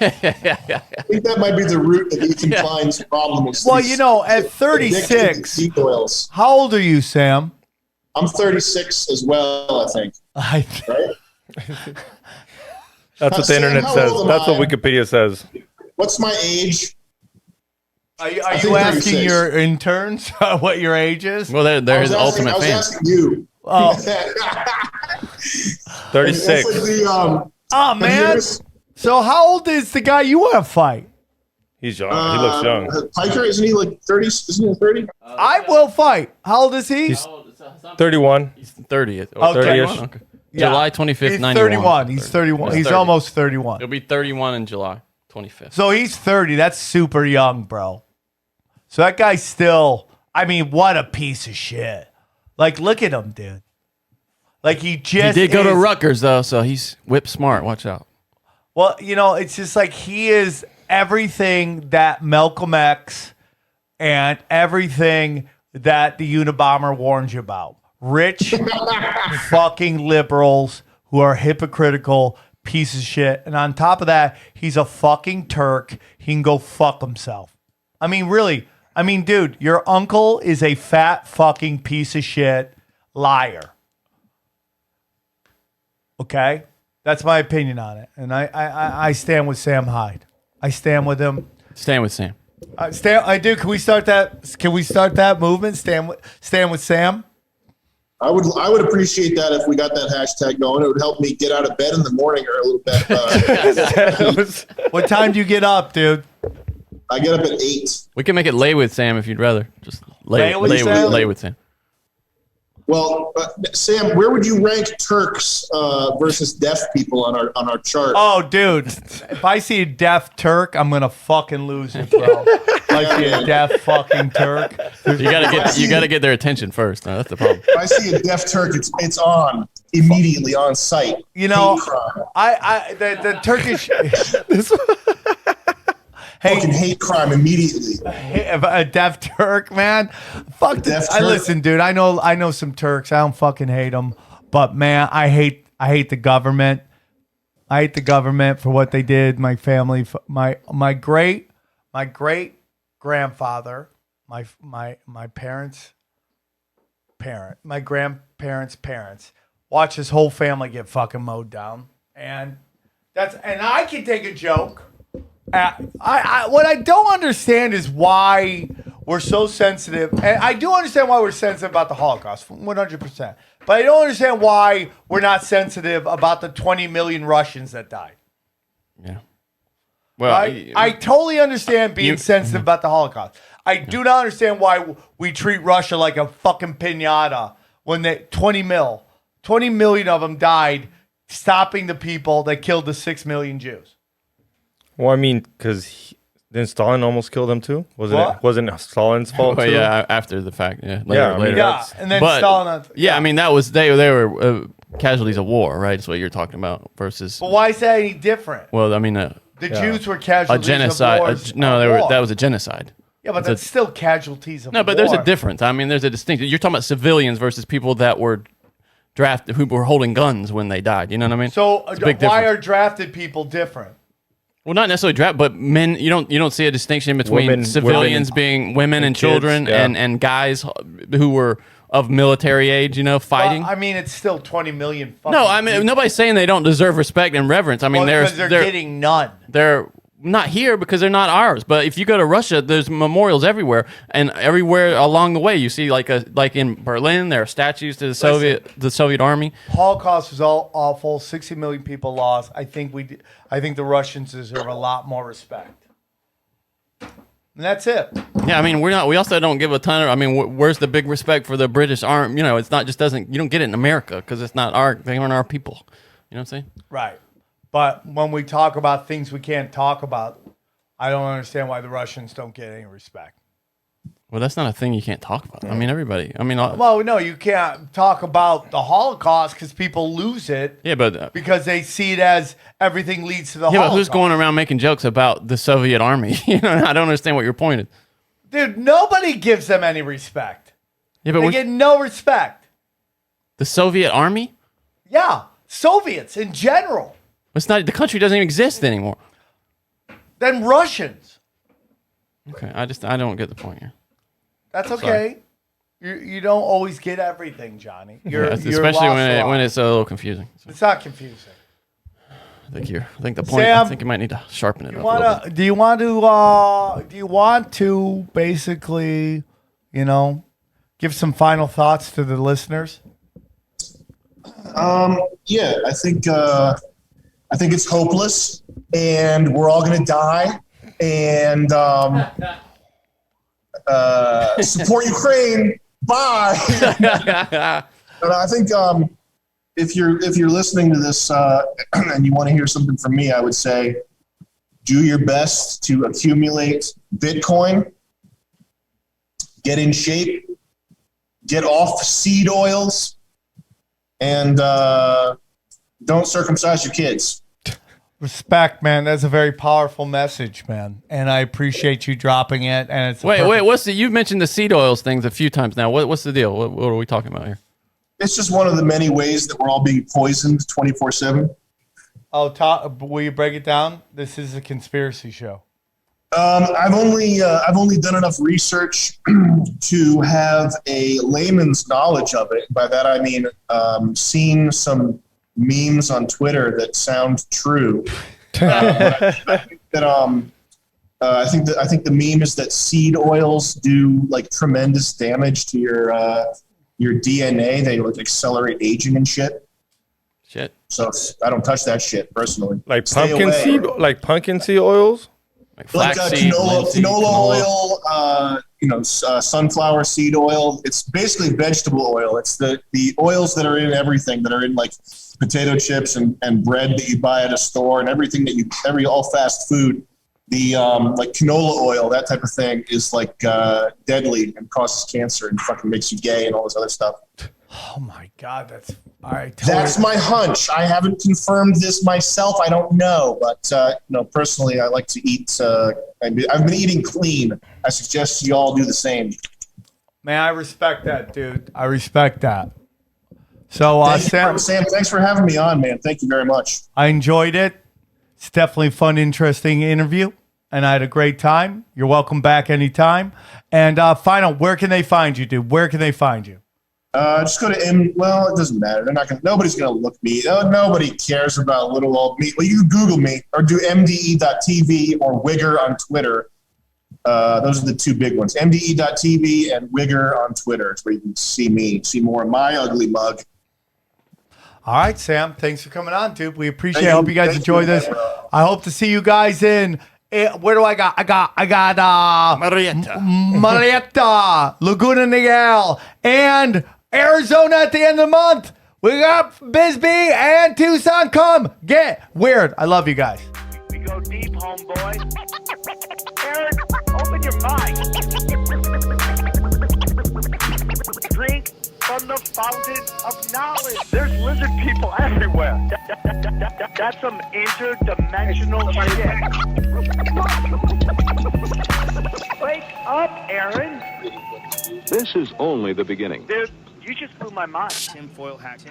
Speaker 7: I think that might be the root of Ethan Klein's problem.
Speaker 5: Well, you know, at 36,
Speaker 7: seed oils.
Speaker 5: How old are you, Sam?
Speaker 7: I'm 36 as well, I think. Right?
Speaker 8: That's what the internet says. That's what Wikipedia says.
Speaker 7: What's my age?
Speaker 5: Are you asking 36. Your interns what your age is?
Speaker 6: Well, they're his ultimate fans.
Speaker 7: I was asking you.
Speaker 5: Oh.
Speaker 8: 36.
Speaker 5: Oh, man. So how old is the guy you want to fight?
Speaker 8: He's young. He looks young.
Speaker 7: Piker, isn't he like 30? Isn't he 30?
Speaker 5: I will fight. How old is he?
Speaker 8: He's 31.
Speaker 6: He's 30th.
Speaker 5: Oh,
Speaker 6: 30-ish. Okay.
Speaker 5: Yeah.
Speaker 6: July 25th,
Speaker 5: he's
Speaker 6: 91.
Speaker 5: 31. He's 31. He's
Speaker 6: 30.
Speaker 5: almost 31.
Speaker 6: He'll be 31 in July 25th.
Speaker 5: So he's 30. That's super young, bro. So that guy's still, I mean, what a piece of shit. Like, look at him, dude. Like, he
Speaker 6: did go to Rutgers, though, so he's whip smart. Watch out.
Speaker 5: Well, you know, it's just like he is everything that Malcolm X and everything that the Unabomber warns you about. Rich fucking liberals who are hypocritical pieces of shit. And on top of that, he's a fucking Turk. He can go fuck himself. I mean, really. I mean, dude, your uncle is a fat fucking piece of shit liar. Okay? That's my opinion on it. And I stand with Sam Hyde. I stand with him.
Speaker 6: Stand with Sam.
Speaker 5: I do. Can we start that? Can we start that movement? Stand with Sam.
Speaker 7: I would appreciate that if we got that hashtag going. It would help me get out of bed in the morning or a little bit.
Speaker 5: What time do you get up, dude?
Speaker 7: I get up at 8.
Speaker 6: We can make it lay with Sam if you'd rather. Just lay with Sam.
Speaker 7: Well, Sam, where would you rank Turks versus deaf people on our chart?
Speaker 5: Oh, dude, if I see a deaf Turk, I'm gonna fucking lose it, bro. If I see a deaf fucking Turk,
Speaker 6: you gotta get their attention first. No, that's the problem.
Speaker 7: If I see a deaf Turk, it's on immediately on site.
Speaker 5: You know, the Turkish.
Speaker 7: Fucking hate crime immediately.
Speaker 5: A deaf Turk, man. Fuck this. Listen, dude. I know some Turks. I don't fucking hate them, but man, I hate the government. I hate the government for what they did. My family, my great grandfather, my parents' parent, my grandparents' parents, watched his whole family get fucking mowed down, and I can take a joke. What I don't understand is why we're so sensitive. And I do understand why we're sensitive about the Holocaust, 100%. But I don't understand why we're not sensitive about the 20 million Russians that died.
Speaker 6: Yeah. Well,
Speaker 5: I totally understand being sensitive about the Holocaust. I do not understand why we treat Russia like a fucking piñata when 20 million of them died stopping the people that killed the 6 million Jews.
Speaker 8: Well, I mean, because then Stalin almost killed him too. Wasn't it Stalin's fault too?
Speaker 6: Yeah, after the fact. Yeah, later.
Speaker 5: Yeah, and then Stalin.
Speaker 6: Yeah, I mean that was they were casualties of war, right? That's what you're talking about. Versus.
Speaker 5: But why is that any different?
Speaker 6: Well, I mean,
Speaker 5: the Jews were casualties.
Speaker 6: A genocide.
Speaker 5: Of war.
Speaker 6: That was a genocide.
Speaker 5: Yeah, but that's still casualties of war.
Speaker 6: No, but there's a difference. I mean, there's a distinction. You're talking about civilians versus people that were drafted who were holding guns when they died. You know what I mean?
Speaker 5: So why are drafted people different?
Speaker 6: Well, not necessarily draft, but men. You don't see a distinction between civilians being women and children
Speaker 8: kids,
Speaker 6: and guys who were of military age. Fighting.
Speaker 5: Well, I mean, it's still 20 million.
Speaker 6: No, I mean nobody's saying they don't deserve respect and reverence. I mean,
Speaker 5: they're getting none.
Speaker 6: They're not here because they're not ours. But if you go to Russia, there's memorials everywhere, and everywhere along the way, you see like in Berlin, there are statues to the Soviet army.
Speaker 5: Holocaust was all awful. 60 million people lost. I think the Russians deserve a lot more respect. And that's it.
Speaker 6: Yeah, I mean we also don't give a ton of. I mean, where's the big respect for the British army? It's not just doesn't. You don't get it in America because it's not they aren't our people. You know what I'm saying?
Speaker 5: Right. But when we talk about things we can't talk about, I don't understand why the Russians don't get any respect.
Speaker 6: Well, that's not a thing you can't talk about. I mean, everybody. I mean,
Speaker 5: well, no, you can't talk about the Holocaust because people lose it.
Speaker 6: Yeah, but
Speaker 5: because they see it as everything leads to the Holocaust.
Speaker 6: Yeah, but who's going around making jokes about the Soviet army? I don't understand what your point is.
Speaker 5: Dude, nobody gives them any respect.
Speaker 6: Yeah, but
Speaker 5: they get no respect.
Speaker 6: The Soviet army?
Speaker 5: Yeah, Soviets in general.
Speaker 6: It's not. The country doesn't even exist anymore.
Speaker 5: Then Russians.
Speaker 6: Okay, I don't get the point here.
Speaker 5: That's okay. You don't always get everything, Johnny.
Speaker 6: Especially when it's a little confusing. So.
Speaker 5: It's not confusing.
Speaker 6: I think the point.
Speaker 5: Sam,
Speaker 6: I think you might need to sharpen it up.
Speaker 5: Do you want to basically, give some final thoughts to the listeners?
Speaker 7: Yeah, I think it's hopeless, and we're all going to die. And support Ukraine. Bye. And I think if you're listening to this and you want to hear something from me, I would say do your best to accumulate Bitcoin get in shape, get off seed oils, and don't circumcise your kids.
Speaker 5: Respect, man. That's a very powerful message, man. And I appreciate you dropping it. And it's
Speaker 6: wait. You've mentioned the seed oils things a few times now. What's the deal? What are we talking about here?
Speaker 7: It's just one of the many ways that we're all being poisoned 24/7.
Speaker 5: Oh, will you break it down? This is a conspiracy show.
Speaker 7: I've only done enough research to have a layman's knowledge of it. By that I mean seeing some memes on Twitter that sound true. I think the meme is that seed oils do like tremendous damage to your DNA. They like accelerate aging and shit.
Speaker 6: Shit.
Speaker 7: So I don't touch that shit personally.
Speaker 8: Like pumpkin seed oils.
Speaker 7: Like canola oil, sunflower seed oil. It's basically vegetable oil. It's the oils that are in everything, that are in like potato chips and bread that you buy at a store, and everything that all fast food. The like canola oil, that type of thing, is like deadly and causes cancer and fucking makes you gay and all this other stuff.
Speaker 5: Oh my God, that's all right.
Speaker 7: That's my hunch. I haven't confirmed this myself. I don't know, but personally, I like to eat. I've been eating clean. I suggest you all do the same.
Speaker 5: Man, I respect that, dude. I respect that. So, Sam,
Speaker 7: thanks for having me on, man. Thank you very much.
Speaker 5: I enjoyed it. It's definitely a fun, interesting interview, and I had a great time. You're welcome back anytime. And final, where can they find you, dude? Where can they find you?
Speaker 7: Just go to well, it doesn't matter. Nobody's gonna look me. Nobody cares about little old me. Well, you can Google me or do mde.tv or Wigger on Twitter. Those are the two big ones. mde.tv and Wigger on Twitter. It's where you can see more of my ugly mug.
Speaker 5: All right, Sam. Thanks for coming on, dude. We appreciate it. I hope you guys enjoy this. I hope to see you guys in. Where do I got? I got Marietta, Laguna Niguel, and Arizona at the end of the month. We got Bisbee and Tucson. Come get weird. I love you guys.
Speaker 3: We go deep, homeboy. Aaron, open your mind. Drink from the fountain of knowledge. There's lizard people everywhere. That's some interdimensional shit. Wake up, Aaron.
Speaker 2: This is only the beginning.
Speaker 3: Dude, you just blew my mind.
Speaker 9: Tinfoil hat.